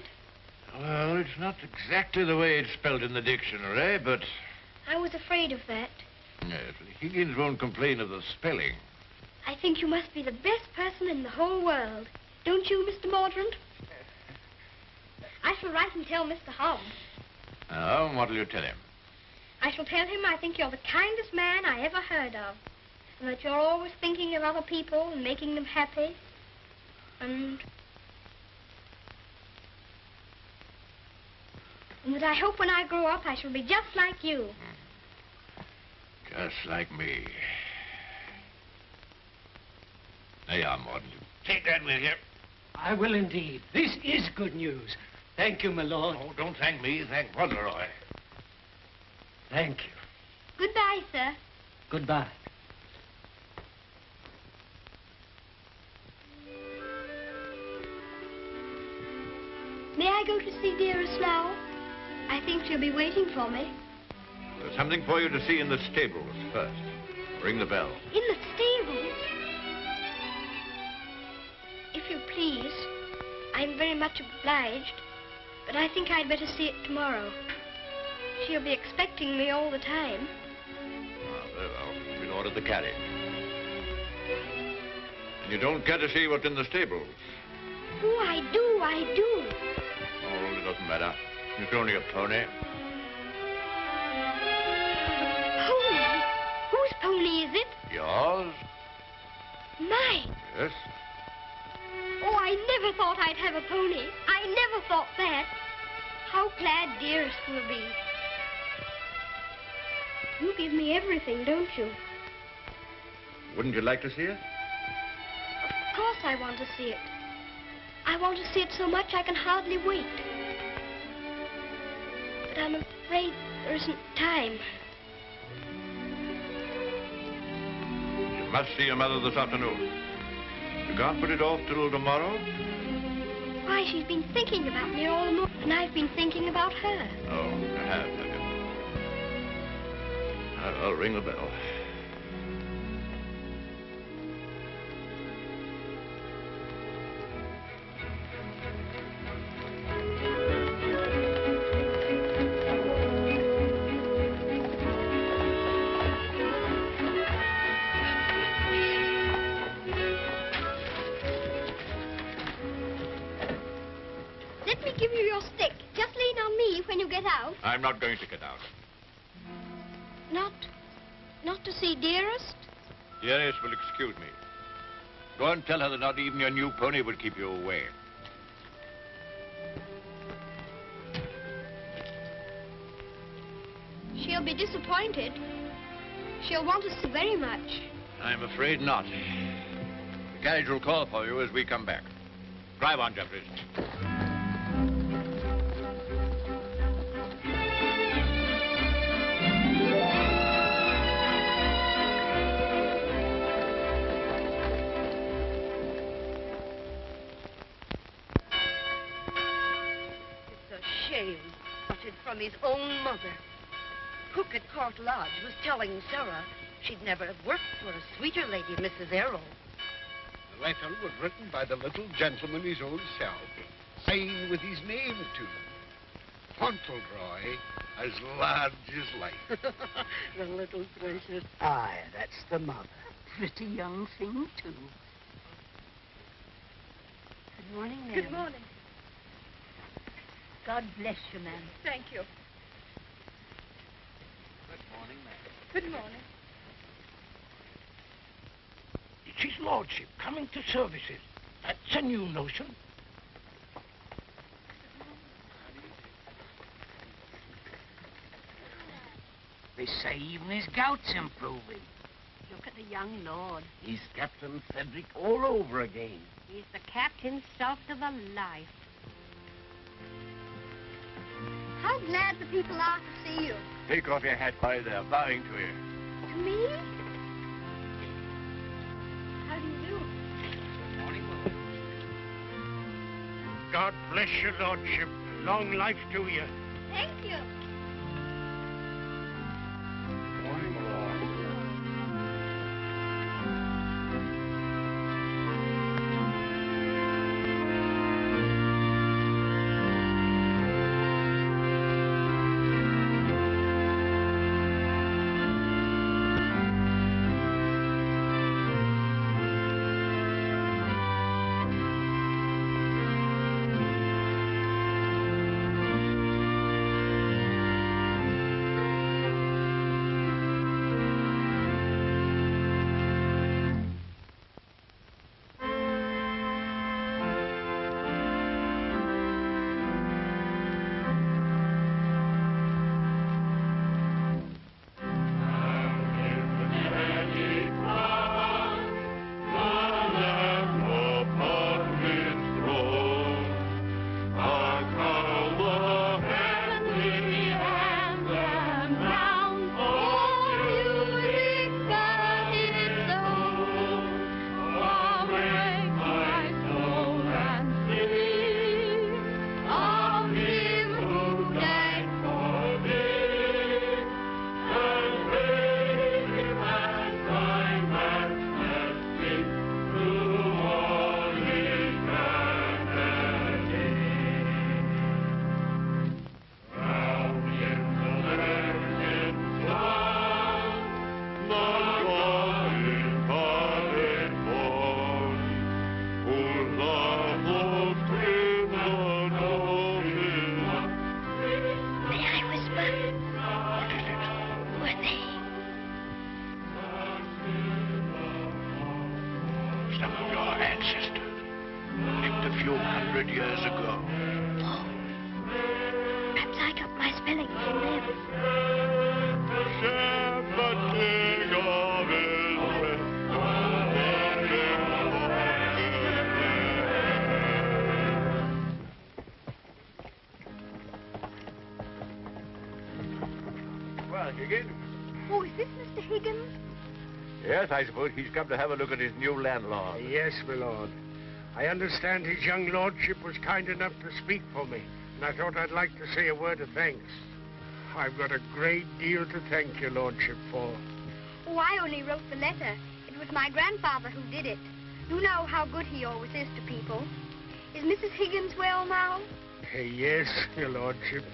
Well, it's not exactly the way it's spelled in the dictionary, but... I was afraid of that. Yes, Higgins won't complain of the spelling. I think you must be the best person in the whole world. Don't you, Mr. Mordaunt? I shall write and tell Mr. Hobbs. Oh, what'll you tell him? I shall tell him I think you're the kindest man I ever heard of, and that you're always thinking of other people and making them happy, and that I hope when I grow up I shall be just like you. Just like me. There you are, Morden. Take that with you. I will indeed. This is good news. Thank you, my lord. Oh, don't thank me. Thank Fauntleroy. Thank you. Goodbye, sir. Goodbye. May I go to see dearest now? I think she'll be waiting for me. There's something for you to see in the stables first. Ring the bell. In the stables? If you please, I'm very much obliged, but I think I'd better see it tomorrow. She'll be expecting me all the time. Ah, very well. We'll order the carriage. And you don't care to see what's in the stables? Oh, I do, I do. Oh, it doesn't matter. It's only a pony. Pony? Whose pony is it? Yours? Mine. Yes. Oh, I never thought I'd have a pony. I never thought that. How glad dearest will be. You give me everything, don't you? Wouldn't you like to see it? Of course I want to see it. I want to see it so much I can hardly wait. But I'm afraid there isn't time. You must see your mother this afternoon. You can't put it off till tomorrow? Why, she's been thinking about me all morning, and I've been thinking about her. Oh, you have you? I'll ring the bell. Let me give you your stick. Just lean on me when you get out. I'm not going to get out. Not to see dearest? Dearest will excuse me. Go and tell her that not even your new pony would keep you away. She'll be disappointed. She'll want to see very much. I'm afraid not. The carriage will call for you as we come back. Drive on, Jeffries. Shame, uttered from his own mother. Cook at Court Lodge was telling Sarah she'd never have worked for a sweeter lady, Mrs. Errol. The letter was written by the little gentleman his own self, signed with his name to. Fauntleroy, as large as life. The little precious. Aye, that's the mother. Pretty young thing, too. Good morning, ma'am. Good morning. God bless you, ma'am. Thank you. Good morning, ma'am. Good morning. It's his lordship coming to services. That's a new notion. They say even his gout's improving. Look at the young lord. He's Captain Frederick all over again. He's the captain's salt of a life. How glad the people are to see you. Take off your hat while they're bowing to you. To me? How do you do? God bless your lordship. Long life to you. Thank you. Oh, is this Mr. Higgins? Yes, I suppose he's come to have a look at his new landlord. Yes, my lord. I understand his young lordship was kind enough to speak for me, and I thought I'd like to say a word of thanks. I've got a great deal to thank your lordship for. Oh, I only wrote the letter. It was my grandfather who did it. You know how good he always is to people. Is Mrs. Higgins well now? Yes, your lordship.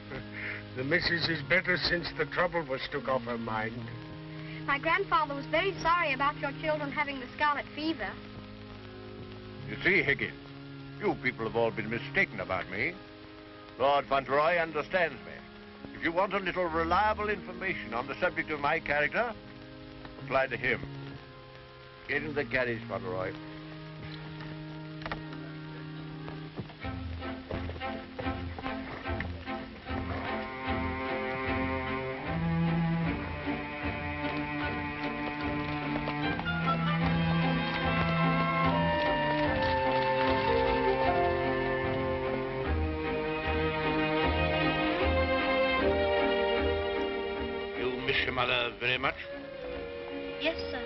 The missus is better since the trouble was took off her mind. My grandfather was very sorry about your children having the scarlet fever. You see, Higgins, you people have all been mistaken about me. Lord Fauntleroy understands me. If you want a little reliable information on the subject of my character, apply to him. Get in the carriage, Fauntleroy. Mother very much? Yes, sir.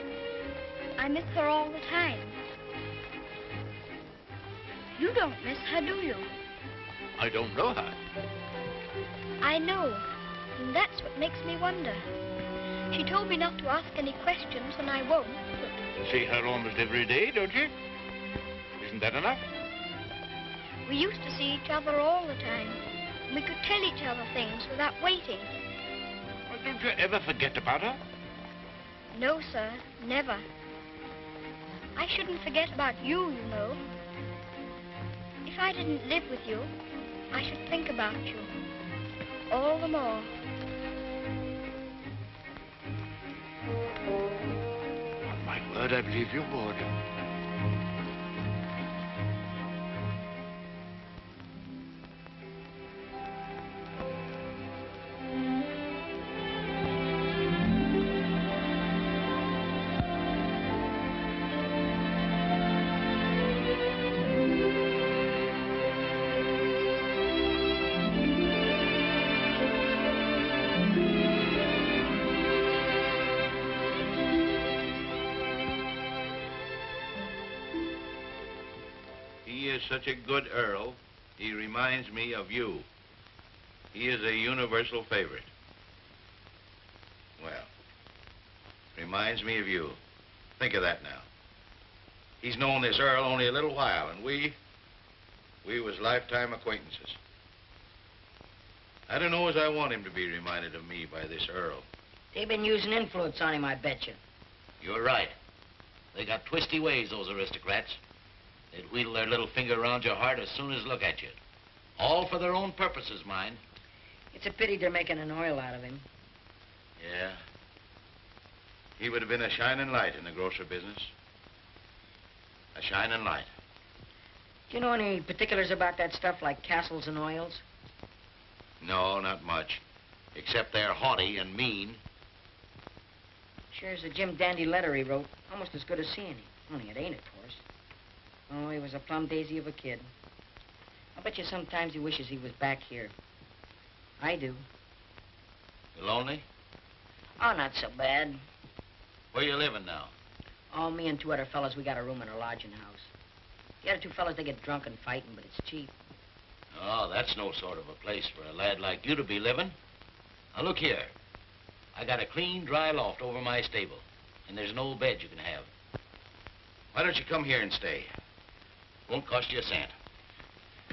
I miss her all the time. You don't miss her, do you? I don't know her. I know, and that's what makes me wonder. She told me not to ask any questions, and I won't, but... See her almost every day, don't you? Isn't that enough? We used to see each other all the time. We could tell each other things without waiting. Don't you ever forget about her? No, sir, never. I shouldn't forget about you, you know. If I didn't live with you, I should think about you all the more. On my word, I believe you would. is such a good earl, he reminds me of you. He is a universal favorite. Well, reminds me of you. Think of that now. He's known this earl only a little while, and we was lifetime acquaintances. I don't know as I want him to be reminded of me by this earl. They've been using influence on him, I bet you. You're right. They got twisty ways, those aristocrats. They'd wheedle their little finger around your heart as soon as look at you. All for their own purposes, mind. It's a pity they're making an oil out of him. Yeah. He would have been a shining light in the grocer business. A shining light. Do you know any particulars about that stuff like castles and oils? No, not much. Except they're haughty and mean. Sure is a Jim Dandy letter he wrote. Almost as good as seeing him. Only it ain't, of course. Oh, he was a plum daisy of a kid. I bet you sometimes he wishes he was back here. I do. You lonely? Oh, not so bad. Where you living now? Oh, me and two other fellas, we got a room in a lodging house. The other two fellas, they get drunk and fighting, but it's cheap. Oh, that's no sort of a place for a lad like you to be living. Now, look here. I got a clean, dry loft over my stable, and there's an old bed you can have. Why don't you come here and stay? Won't cost you a cent.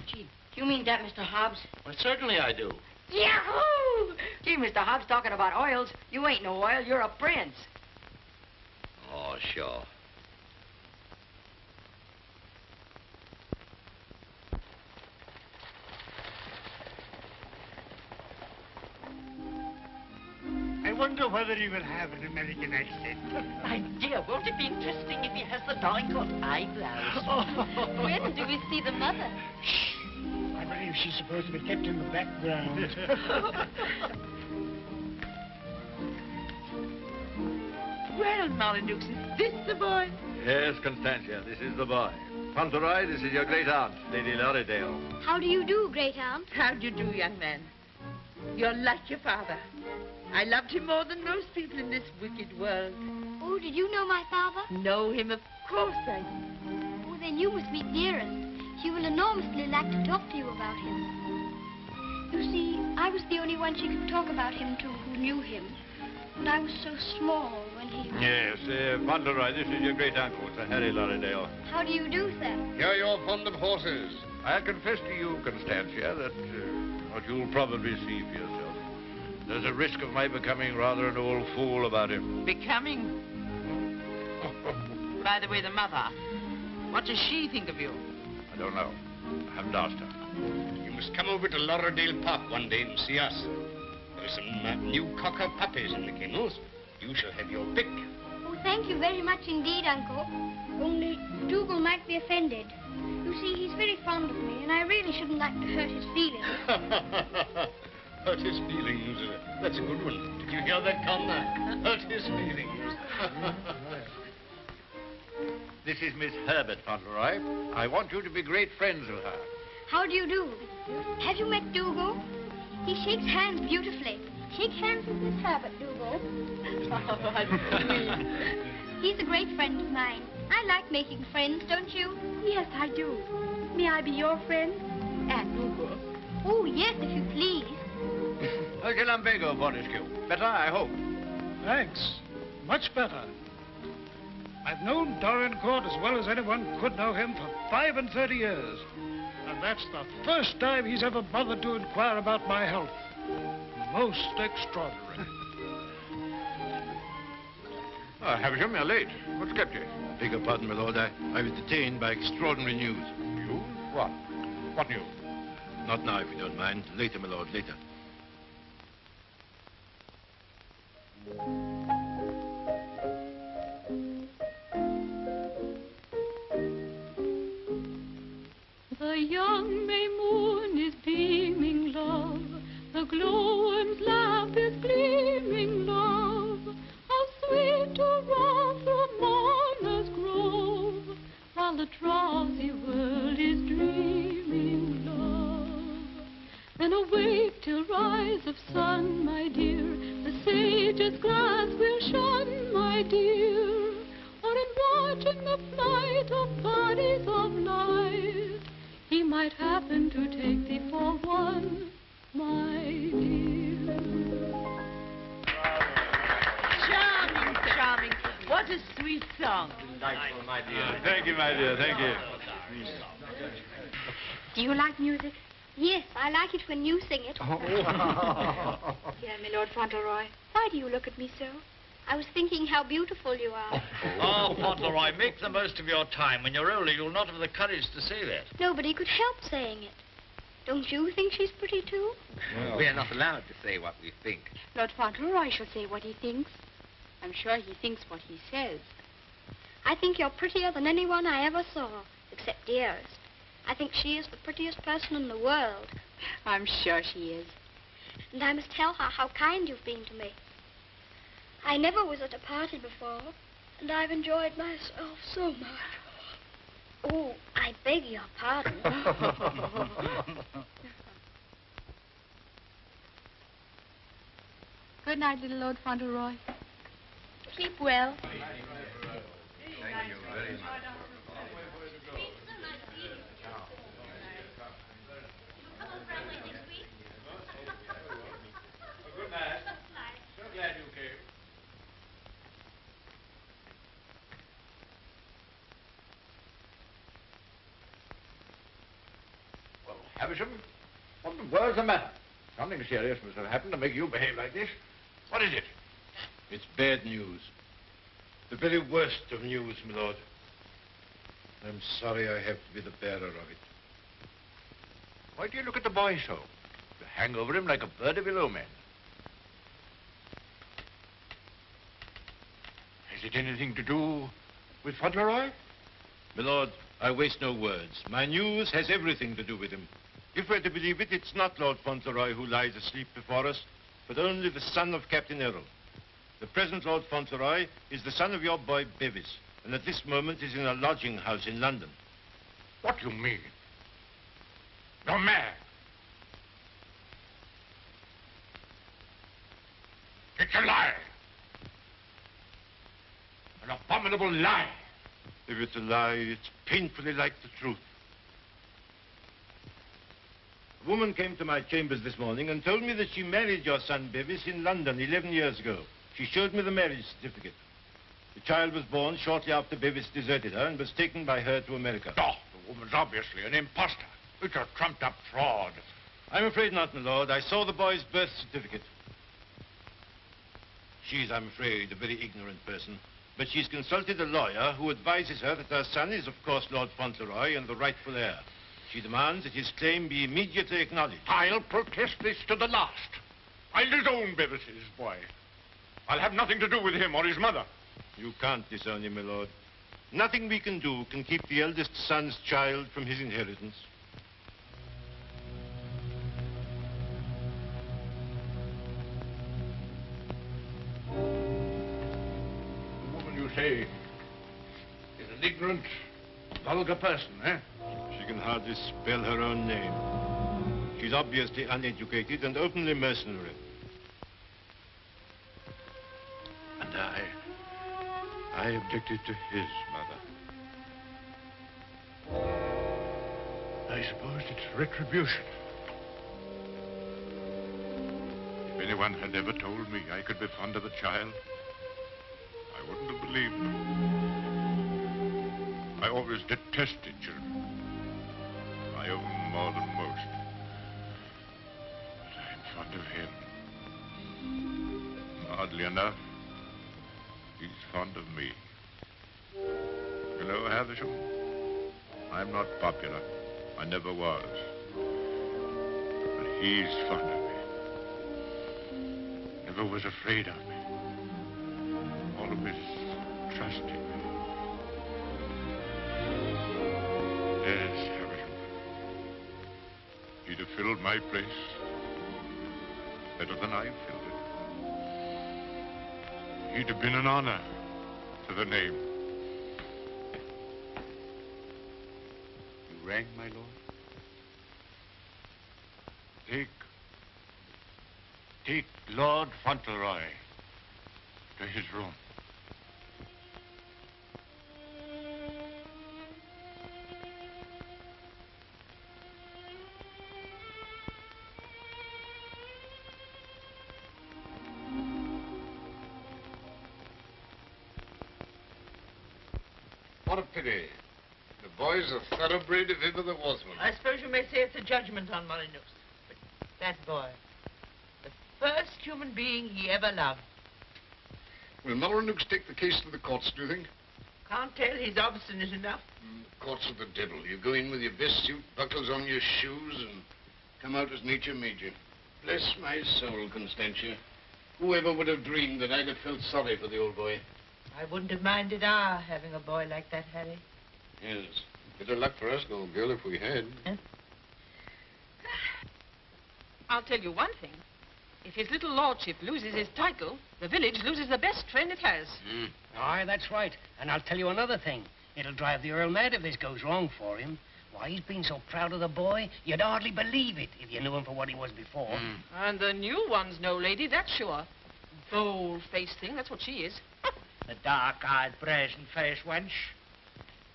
Gee, do you mean that, Mr. Hobbs? Well, certainly I do. Yahoo! Gee, Mr. Hobbs, talking about oils, you ain't no oil, you're a prince. Oh, sure. I wonder whether he will have an American accent. My dear, won't it be interesting if he has the Dolincourt eyebrows? When do we see the mother? Shh. I believe she's supposed to be kept in the background. Well, Marmaduke, is this the boy? Yes, Constantia, this is the boy. Fauntleroy, this is your great aunt, Lady Lorridale. How do you do, great aunt? How do you do, young man? You're like your father. I loved him more than most people in this wicked world. Oh, did you know my father? Know him, of course I do. Oh, then you must meet dearest. She will enormously like to talk to you about him. You see, I was the only one she could talk about him to who knew him. And I was so small when he... Yes, Fauntleroy, this is your great-uncle, Sir Harry Lorridale. How do you do, sir? Here you're fond of horses. I confess to you, Constantia, that what you'll probably see for yourself. There's a risk of my becoming rather an old fool about him. Becoming? By the way, the mother, what does she think of you? I don't know. I haven't asked her. You must come over to Lorridale Park one day and see us. There are some new cocker puppies in the kennels. You shall have your pick. Oh, thank you very much indeed, Uncle. Only Dougal might be offended. You see, he's very fond of me, and I really shouldn't like to hurt his feelings. Hurt his feelings. That's a good one. Did you hear that, Connor? Hurt his feelings. This is Miss Herbert, Fauntleroy. I want you to be great friends with her. How do you do? Have you met Dougal? He shakes hands beautifully. Shake hands with Miss Herbert, Dougal. He's a great friend of mine. I like making friends, don't you? Yes, I do. May I be your friend? And Dougal. Oh, yes, if you please. Okay, Lumbago, Fortescue. Better, I hope. Thanks. Much better. I've known Dorincourt as well as anyone could know him for 35 years. And that's the first time he's ever bothered to inquire about my health. Most extraordinary. Havisham, you're late. What's kept you? Beg your pardon, my lord. I was detained by extraordinary news. News? What? What news? Not now, if you don't mind. Later, my lord, later. The young May moon is beaming, love. The glowworm's lamp is gleaming, love. How sweet to roam through Mona's grove, while the drowsy world is dreaming, love. Then awake till rise of sun, my dear. The sage's glass will shun, my dear. Or in watching the flight of bodies of night, he might happen to take thee for one, my dear. Charming, charming. What a sweet song. Delightful, my dear. Thank you, my dear. Thank you. Do you like music? Yes, I like it when you sing it. Dear my Lord Fauntleroy, why do you look at me so? I was thinking how beautiful you are. Oh, Fauntleroy, make the most of your time. When you're older, you'll not have the courage to say that. Nobody could help saying it. Don't you think she's pretty, too? Well, we're not allowed to say what we think. Lord Fauntleroy shall say what he thinks. I'm sure he thinks what he says. I think you're prettier than anyone I ever saw, except Dearest. I think she is the prettiest person in the world. I'm sure she is. And I must tell her how kind you've been to me. I never was at a party before, and I've enjoyed myself so much. Oh, I beg your pardon. Good night, little Lord Fauntleroy. Keep well. Thank you very much. Good night. So glad you came. Well, Havisham, what the world's the matter? Something serious must have happened to make you behave like this. What is it? It's bad news. The very worst of news, my lord. I'm sorry I have to be the bearer of it. Why do you look at the boy so? You hang over him like a bird of ill omen. Has it anything to do with Fauntleroy? My lord, I waste no words. My news has everything to do with him. If we're to believe it, it's not Lord Fauntleroy who lies asleep before us, but only the son of Captain Errol. The present Lord Fauntleroy is the son of your boy Bevis, and at this moment is in a lodging house in London. What do you mean? You're mad. It's a lie. An abominable lie. If it's a lie, it's painfully like the truth. A woman came to my chambers this morning and told me that she married your son Bevis in London 11 years ago. She showed me the marriage certificate. The child was born shortly after Bevis deserted her and was taken by her to America. Oh, the woman's obviously an imposter. It's a trumped-up fraud. I'm afraid not, my lord. I saw the boy's birth certificate. She's, I'm afraid, a very ignorant person. But she's consulted a lawyer who advises her that her son is, of course, Lord Fauntleroy and the rightful heir. She demands that his claim be immediately acknowledged. I'll protest this to the last. I'll disown Bevis's boy. I'll have nothing to do with him or his mother. You can't disown him, my lord. Nothing we can do can keep the eldest son's child from his inheritance. The woman you say is an ignorant, vulgar person, eh? She can hardly spell her own name. She's obviously uneducated and openly mercenary. And I objected to his mother. I suppose it's retribution. If anyone had ever told me I could be fond of a child, I wouldn't have believed them. I always detested children. My own more than most. But I'm fond of him. Oddly enough, he's fond of me. You know, Havisham, I'm not popular. I never was. But he's fond of me. Never was afraid of me. Always trusted me. Yes, Havisham. He'd have filled my place better than I filled it. He'd have been an honor to the name. You rang, my lord? Take Lord Fauntleroy to his room. What a pity. The boy's a thoroughbred if ever there was one. I suppose you may say it's a judgment on Molyneux. But that boy, the first human being he ever loved. Will Molyneux take the case to the courts, do you think? Can't tell he's obstinate enough. Courts are the devil. You go in with your best suit, buckles on your shoes, and come out as nature made you. Bless my soul, Constantia. Whoever would have dreamed that I'd have felt sorry for the old boy? I wouldn't have minded our having a boy like that, Harry. Yes. Bit of luck for us, old girl, if we had. Huh? I'll tell you one thing. If his little lordship loses his title, the village loses the best friend it has. Aye, that's right. And I'll tell you another thing. It'll drive the Earl mad if this goes wrong for him. Why, he's been so proud of the boy, you'd hardly believe it if you knew him for what he was before. And the new one's no lady, that's sure. Bold-faced thing, that's what she is. The dark-eyed, brazen-faced wench.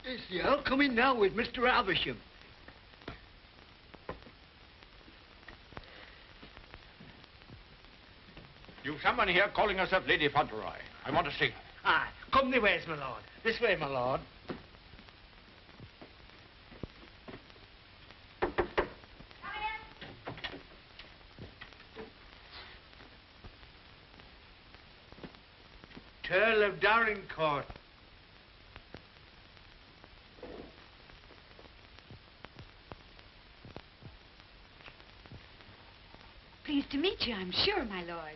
Is the Earl coming now with Mr. Avisham? You've someone here calling herself Lady Fauntleroy. I want to see her. Aye, come the ways, my lord. This way, my lord. Earl of Dorincourt. Pleased to meet you, I'm sure, my lord.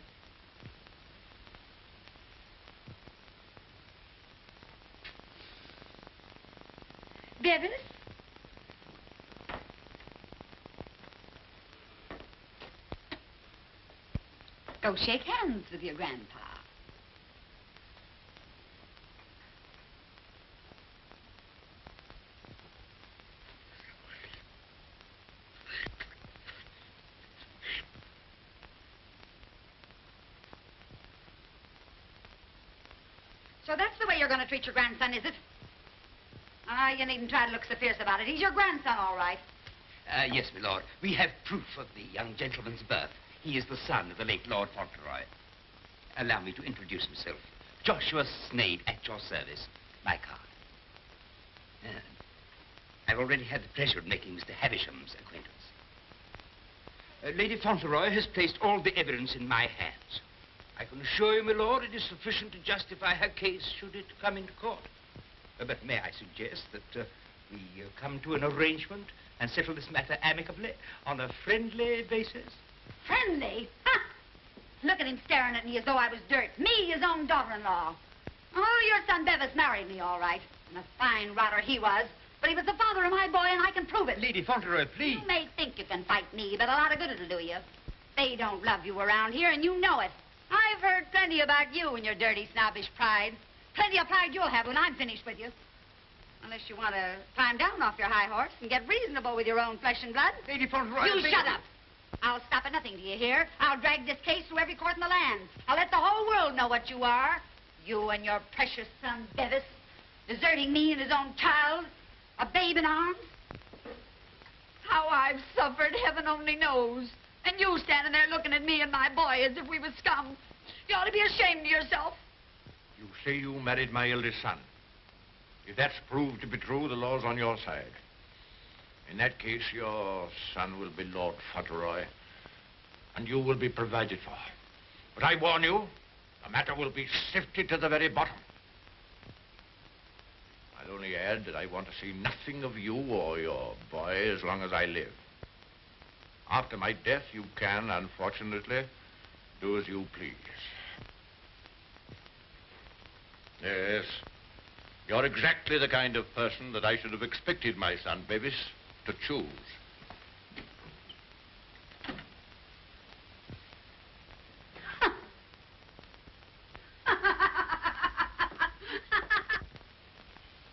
Bevis? Go shake hands with your grandpa. So that's the way you're going to treat your grandson, is it? Ah, you needn't try to look so fierce about it. He's your grandson, all right. Yes, my lord. We have proof of the young gentleman's birth. He is the son of the late Lord Fauntleroy. Allow me to introduce himself. Joshua Snade, at your service. My card. I've already had the pleasure of making Mr. Havisham's acquaintance. Lady Fauntleroy has placed all the evidence in my hands. I can assure you, my lord, it is sufficient to justify her case should it come into court. But may I suggest that we come to an arrangement and settle this matter amicably on a friendly basis? Friendly? Ha! Look at him staring at me as though I was dirt. Me, his own daughter-in-law. Oh, your son Bevis married me, all right. And a fine rotter he was. But he was the father of my boy, and I can prove it. Lady Fauntleroy, please. You may think you can fight me, but a lot of good it'll do you. They don't love you around here, and you know it. I've heard plenty about you and your dirty, snobbish pride. Plenty of pride you'll have when I'm finished with you. Unless you want to climb down off your high horse and get reasonable with your own flesh and blood. Lady Fauntleroy... You shut up. I'll stop at nothing, do you hear? I'll drag this case through every court in the land. I'll let the whole world know what you are. You and your precious son, Bevis, deserting me and his own child, a babe in arms. How I've suffered, heaven only knows. And you standing there looking at me and my boy as if we were scum. You ought to be ashamed of yourself. You say you married my eldest son. If that's proved to be true, the law's on your side. In that case, your son will be Lord Fauntleroy, and you will be provided for. But I warn you, the matter will be sifted to the very bottom. I'll only add that I want to see nothing of you or your boy as long as I live. After my death, you can, unfortunately, do as you please. Yes, you're exactly the kind of person that I should have expected my son, Bevis, to choose.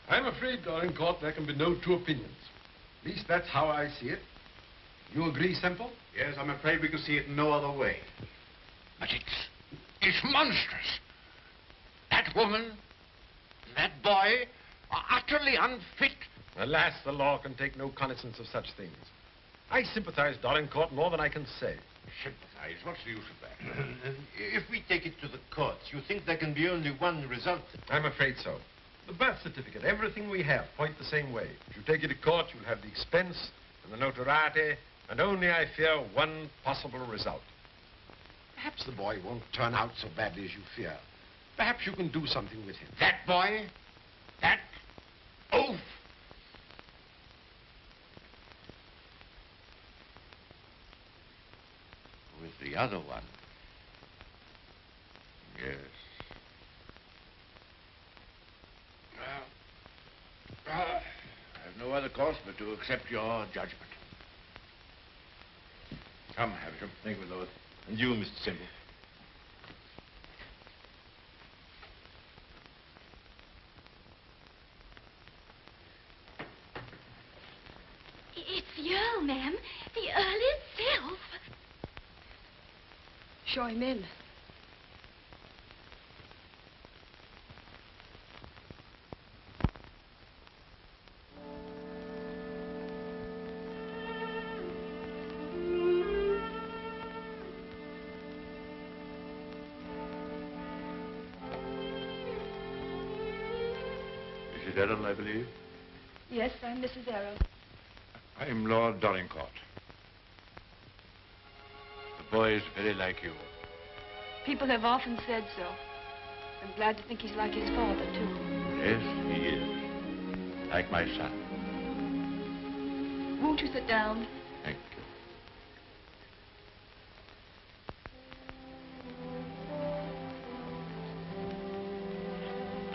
I'm afraid, Dorincourt, there can be no two opinions. At least that's how I see it. You agree, Semple? Yes, I'm afraid we can see it no other way. But it's monstrous. That woman, that boy, are utterly unfit. Alas, the law can take no cognizance of such things. I sympathize, Dorincourt, more than I can say. Sympathize? What's the use of that? If we take it to the courts, you think there can be only one result? I'm afraid so. The birth certificate, everything we have, point the same way. If you take it to court, you'll have the expense and the notoriety, and only, I fear, one possible result. Perhaps the boy won't turn out so badly as you fear. Perhaps you can do something with him. That boy? That oaf? With the other one. Yes. I have no other course but to accept your judgment. Come, Havisham. Thank you, Lord. And you, Mr. Semple. It's the Earl, ma'am. The Earl himself. Show him in. Mrs. Errol, I believe? Yes, I'm Mrs. Errol. I'm Lord Dorincourt. The boy is very like you. People have often said so. I'm glad to think he's like his father, too. Yes, he is. Like my son. Won't you sit down? Thank you.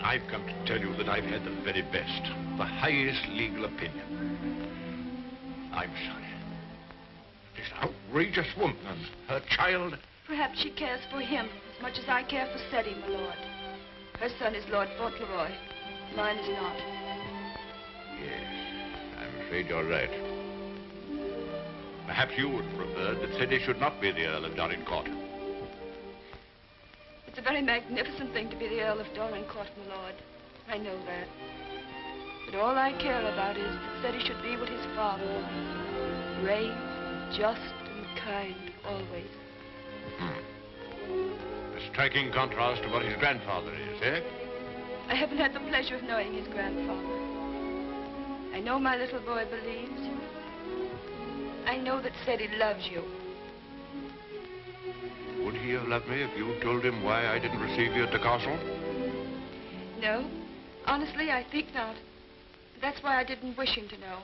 I've come to tell you that I've had the very best, the highest legal opinion. I'm sorry. This outrageous woman and her child. Perhaps she cares for him as much as I care for Seddy, my lord. Her son is Lord Fauntleroy. Mine is not. Yes, I'm afraid you're right. Perhaps you would prefer that Seddy should not be the Earl of Dorincourt. It's a very magnificent thing to be the Earl of Dorincourt, my lord. I know that. But all I care about is that Seddy should be what his father was. Brave, just, and kind, always. A striking contrast to what his grandfather is, eh? I haven't had the pleasure of knowing his grandfather. I know my little boy believes you. I know that Seddy loves you. Would he have loved me if you told him why I didn't receive you at the castle? No. Honestly, I think not. That's why I didn't wish him to know.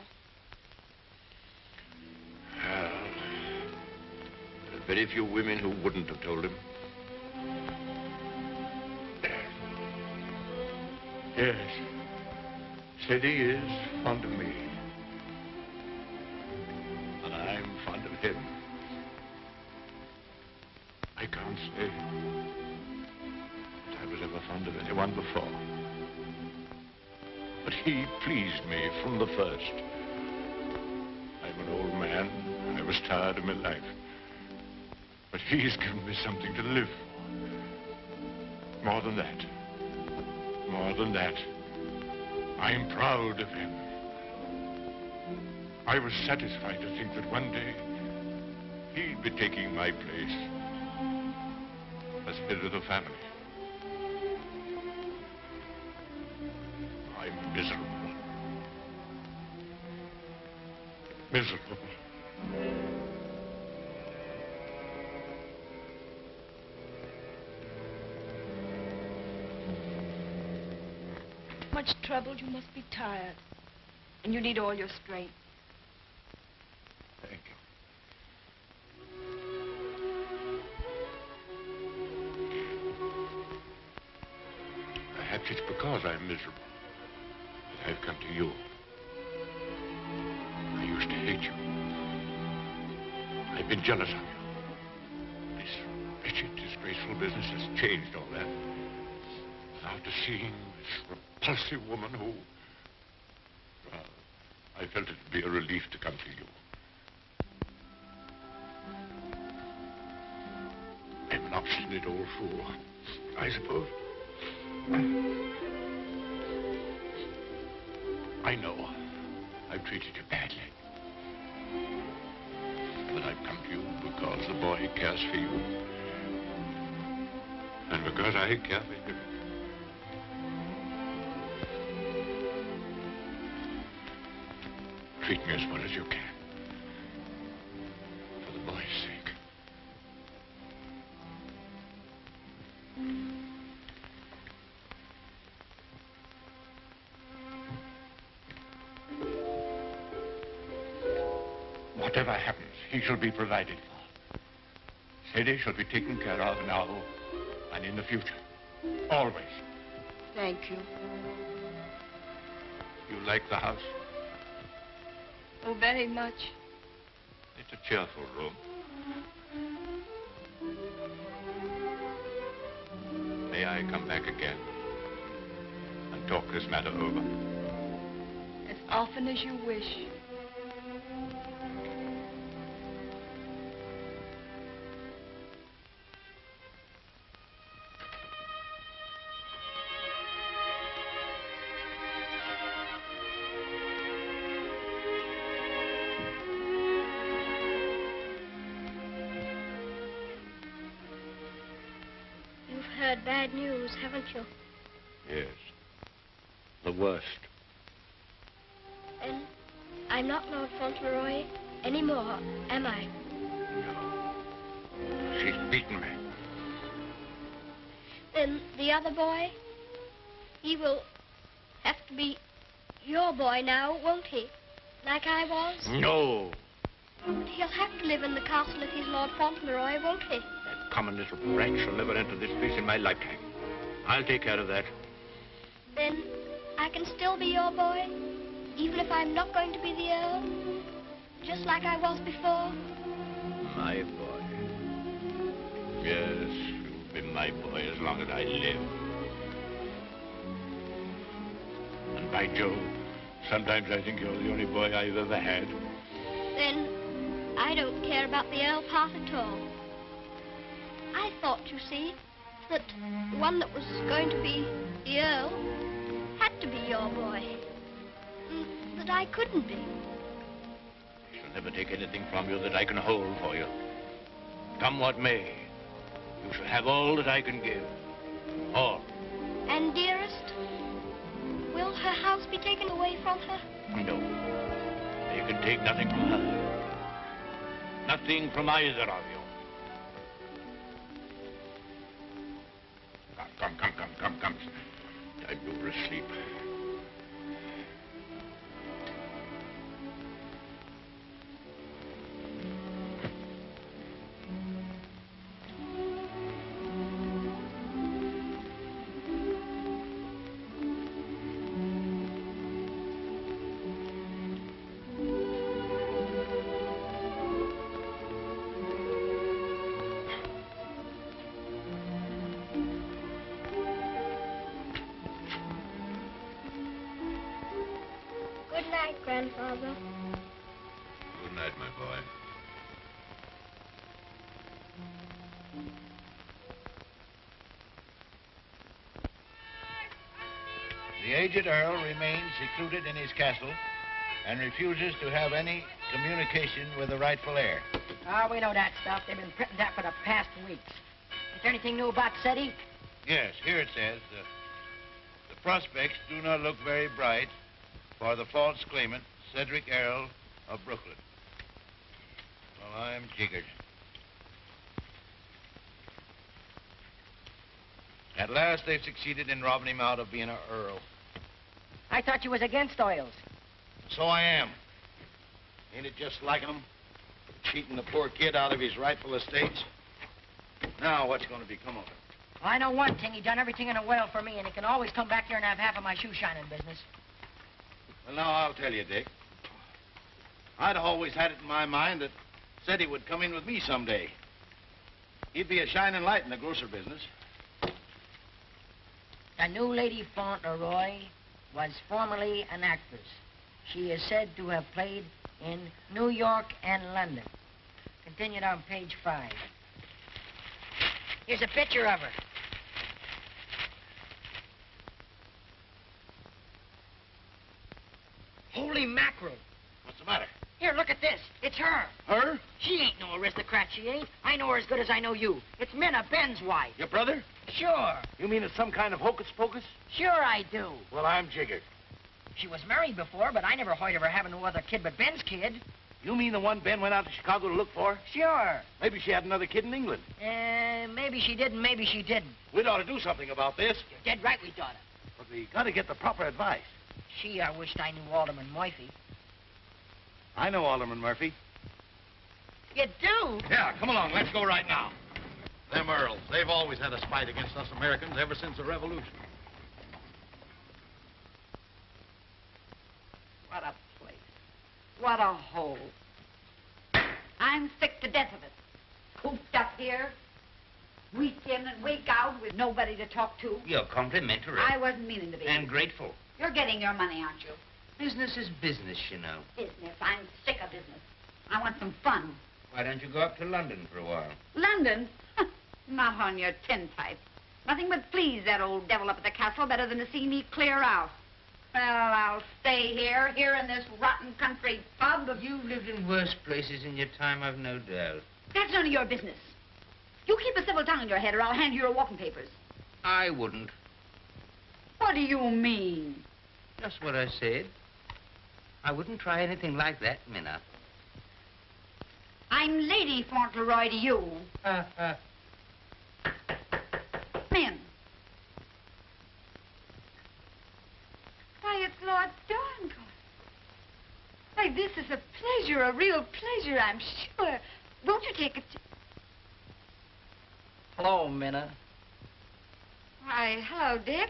Well, there are very few women who wouldn't have told him. Yes. Seddy is fond of me. And I'm fond of him. I can't say that I was ever fond of anyone before. But he pleased me from the first. I'm an old man. I was tired of my life. But he's given me something to live for. More than that. More than that. I'm proud of him. I was satisfied to think that one day he'd be taking my place as head of the family. I'm miserable. Miserable. Much troubled, you must be tired. And you need all your strength. Thank you. Perhaps it's because I'm miserable that I've come to you. I used to hate you. I've been jealous of you. This wretched, disgraceful business has changed all that. After seeing this repulsive woman who... Well, I felt it would be a relief to come to you. I'm an obstinate old fool, I suppose. I know I've treated you badly. But I've come to you because the boy cares for you. And because I care for him. treat me as well as you can. For the boy's sake. Whatever happens, he shall be provided for. Sadie shall be taken care of now and in the future. Always. Thank you. You like the house? Oh, very much. It's a cheerful room. May I come back again and talk this matter over? As often as you wish. Bad news, haven't you? Yes. The worst. And I'm not Lord Fauntleroy anymore, am I? No. She's beaten me. Then the other boy, he will have to be your boy now, won't he? Like I was? No. But he'll have to live in the castle if he's Lord Fauntleroy, won't he? Common little brat shall never enter this place in my lifetime. I'll take care of that. Then I can still be your boy, even if I'm not going to be the Earl, just like I was before. My boy. Yes, you'll be my boy as long as I live. And by Jove, sometimes I think you're the only boy I've ever had. Then I don't care about the Earl part at all. I thought, you see, that the one that was going to be the Earl had to be your boy. That I couldn't be. I shall never take anything from you that I can hold for you. Come what may, you shall have all that I can give. All. And dearest, will her house be taken away from her? No. You can take nothing from her. Nothing from either of you. Come. Time to go to sleep. Good night, Grandfather. Good night, my boy. The aged Earl remains secluded in his castle and refuses to have any communication with the rightful heir. Oh, we know that stuff. They've been printing that for the past weeks. Is there anything new about SETI? Yes, here it says, the prospects do not look very bright for the false claimant, Cedric Earl of Brooklyn. Well, I'm jiggered. At last, they've succeeded in robbing him out of being an earl. I thought you was against oils. So I am. Ain't it just like him? Cheating the poor kid out of his rightful estates? Now, what's going to become of him? Well, I know one thing. He done everything in a well for me, and he can always come back here and have half of my shoe shining business. Well, now, I'll tell you, Dick. I'd always had it in my mind that said he would come in with me someday. He'd be a shining light in the grocer business. The new Lady Fauntleroy was formerly an actress. She is said to have played in New York and London. Continued on page 5. Here's a picture of her. Holy mackerel. What's the matter? Here, look at this. It's her. Her? She ain't no aristocrat, she ain't. I know her as good as I know you. It's Minna, Ben's wife. Your brother? Sure. You mean it's some kind of hocus pocus? Sure I do. Well, I'm jiggered. She was married before, but I never heard of her having no other kid but Ben's kid. You mean the one Ben went out to Chicago to look for? Sure. Maybe she had another kid in England. Maybe she did and maybe she didn't. We'd ought to do something about this. You're dead right we ought to. But we got to get the proper advice. Gee, I wished I knew Alderman Murphy. I know Alderman Murphy. You do? Yeah, come along. Let's go right now. Them Earls, they've always had a spite against us Americans ever since the Revolution. What a place. What a hole. I'm sick to death of it. Cooped up here, week in and week out with nobody to talk to. You're complimentary. I wasn't meaning to be. And grateful. You're getting your money, aren't you? Business is business, you know. Business. I'm sick of business. I want some fun. Why don't you go up to London for a while? London? Not on your tintype. Nothing but please that old devil up at the castle better than to see me clear out. Well, I'll stay here in this rotten country pub. You've lived in worse places in your time, I've no doubt. That's none of your business. You keep a civil tongue in your head or I'll hand you your walking papers. I wouldn't. What do you mean? Just what I said. I wouldn't try anything like that, Minna. I'm Lady Fauntleroy to you. Men. Why, it's Lord Dorincourt. Why, this is a pleasure, a real pleasure, I'm sure. Won't you take a... Hello, Minna. Why, hello, Dick.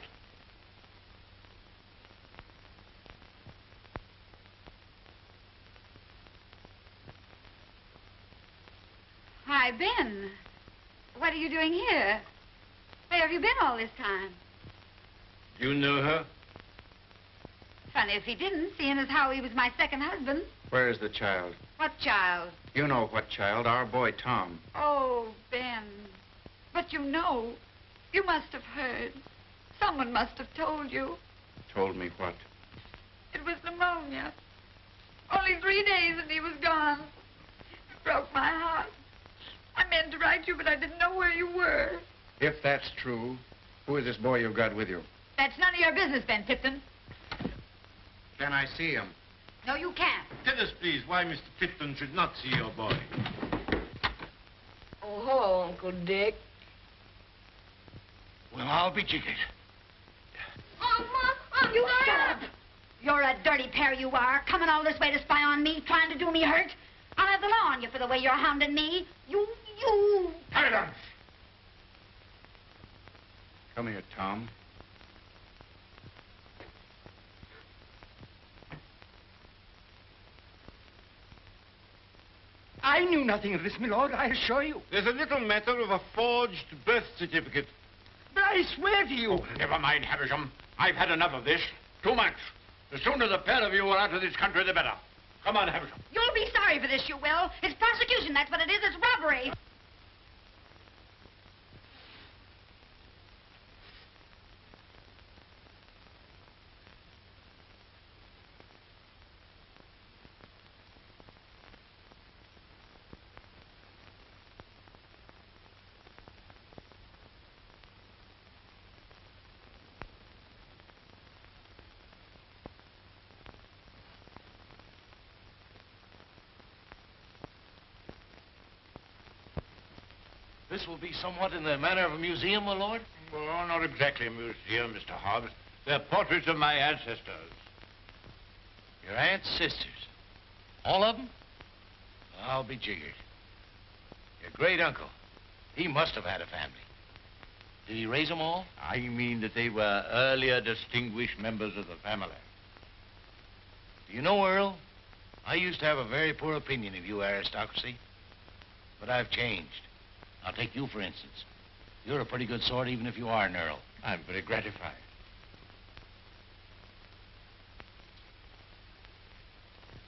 Why, Ben, what are you doing here? Where have you been all this time? You know her? Funny if he didn't, seeing as how he was my second husband. Where is the child? What child? You know what child, our boy Tom. Oh, Ben. But you know, you must have heard. Someone must have told you. Told me what? It was pneumonia. Only 3 days and he was gone. It broke my heart. I meant to write you, but I didn't know where you were. If that's true, who is this boy you've got with you? That's none of your business, Ben Tipton. Can I see him? No, you can't. Tell us, please, why Mr. Tipton should not see your boy. Oh, hello, Uncle Dick. Well, I'll be jiggered. Mom, you shut up. You're a dirty pair, you are. Coming all this way to spy on me, trying to do me hurt. I'll have the law on you for the way you're hounding me. You... Silence! Come here, Tom. I knew nothing of this, my lord, I assure you. There's a little matter of a forged birth certificate. But I swear to you... Oh, never mind, Havisham. I've had enough of this. Too much. The sooner the pair of you are out of this country, the better. Come on, Havisham. You'll be sorry for this, you will. It's prosecution, that's what it is. It's robbery. This will be somewhat in the manner of a museum, my lord? Well, not exactly a museum, Mr. Hobbs. They're portraits of my ancestors. Your ancestors? All of them? I'll be jiggered. Your great uncle, he must have had a family. Did he raise them all? I mean that they were earlier distinguished members of the family. Do you know, Earl, I used to have a very poor opinion of you aristocracy, but I've changed. I'll take you, for instance. You're a pretty good sort, even if you are an earl. I'm very gratified.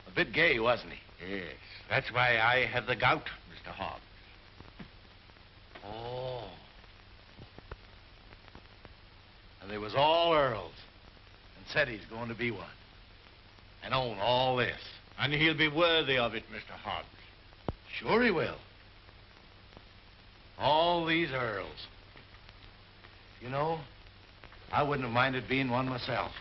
A bit gay, wasn't he? Yes, that's why I have the gout, Mr. Hobbs. Oh. And they was all earls, and said he's going to be one, and own all this. And he'll be worthy of it, Mr. Hobbs. Sure he will. All these earls. You know, I wouldn't have minded being one myself.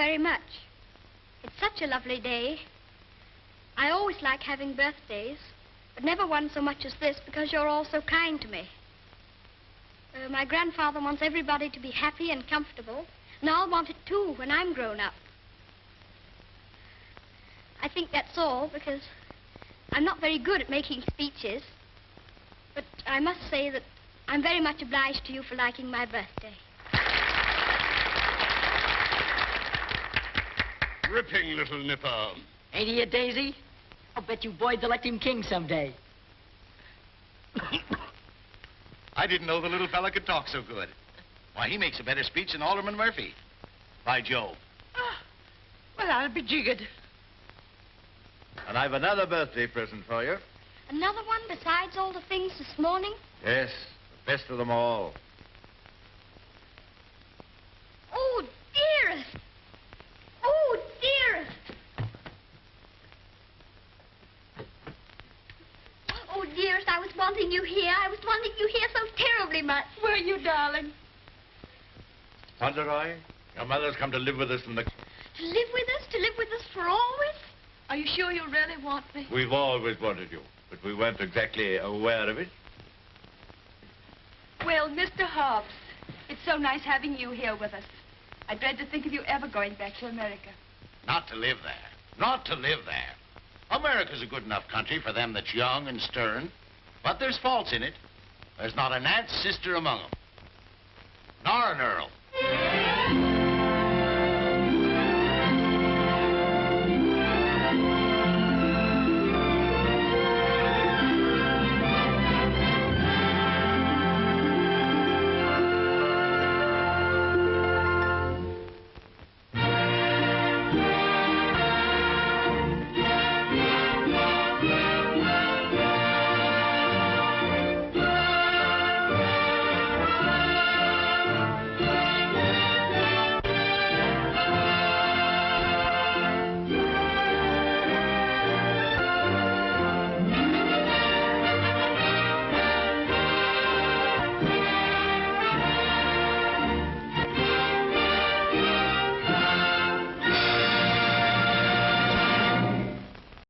very much. It's such a lovely day. I always like having birthdays, but never one so much as this because you're all so kind to me. My grandfather wants everybody to be happy and comfortable, and I'll want it too when I'm grown up. I think that's all because I'm not very good at making speeches, but I must say that I'm very much obliged to you for liking my birthday. Ripping little nipper. Ain't he a daisy? I'll bet you boys elect him king someday. I didn't know the little fella could talk so good. Why, he makes a better speech than Alderman Murphy. By Jove. Well, I'll be jiggered. And I've another birthday present for you. Another one besides all the things this morning? Yes, the best of them all. Oh, dearest! Oh, dearest! Oh, dearest, I was wanting you here. I was wanting you here so terribly much. Were you, darling? Fauntleroy, your mother's come to live with us in the... To live with us? To live with us for always? Are you sure you really want me? We've always wanted you, but we weren't exactly aware of it. Well, Mr. Hobbs, it's so nice having you here with us. I dread to think of you ever going back to America. Not to live there. Not to live there. America's a good enough country for them that's young and stern, but there's faults in it. There's not an aunt's sister among them. Nor an earl.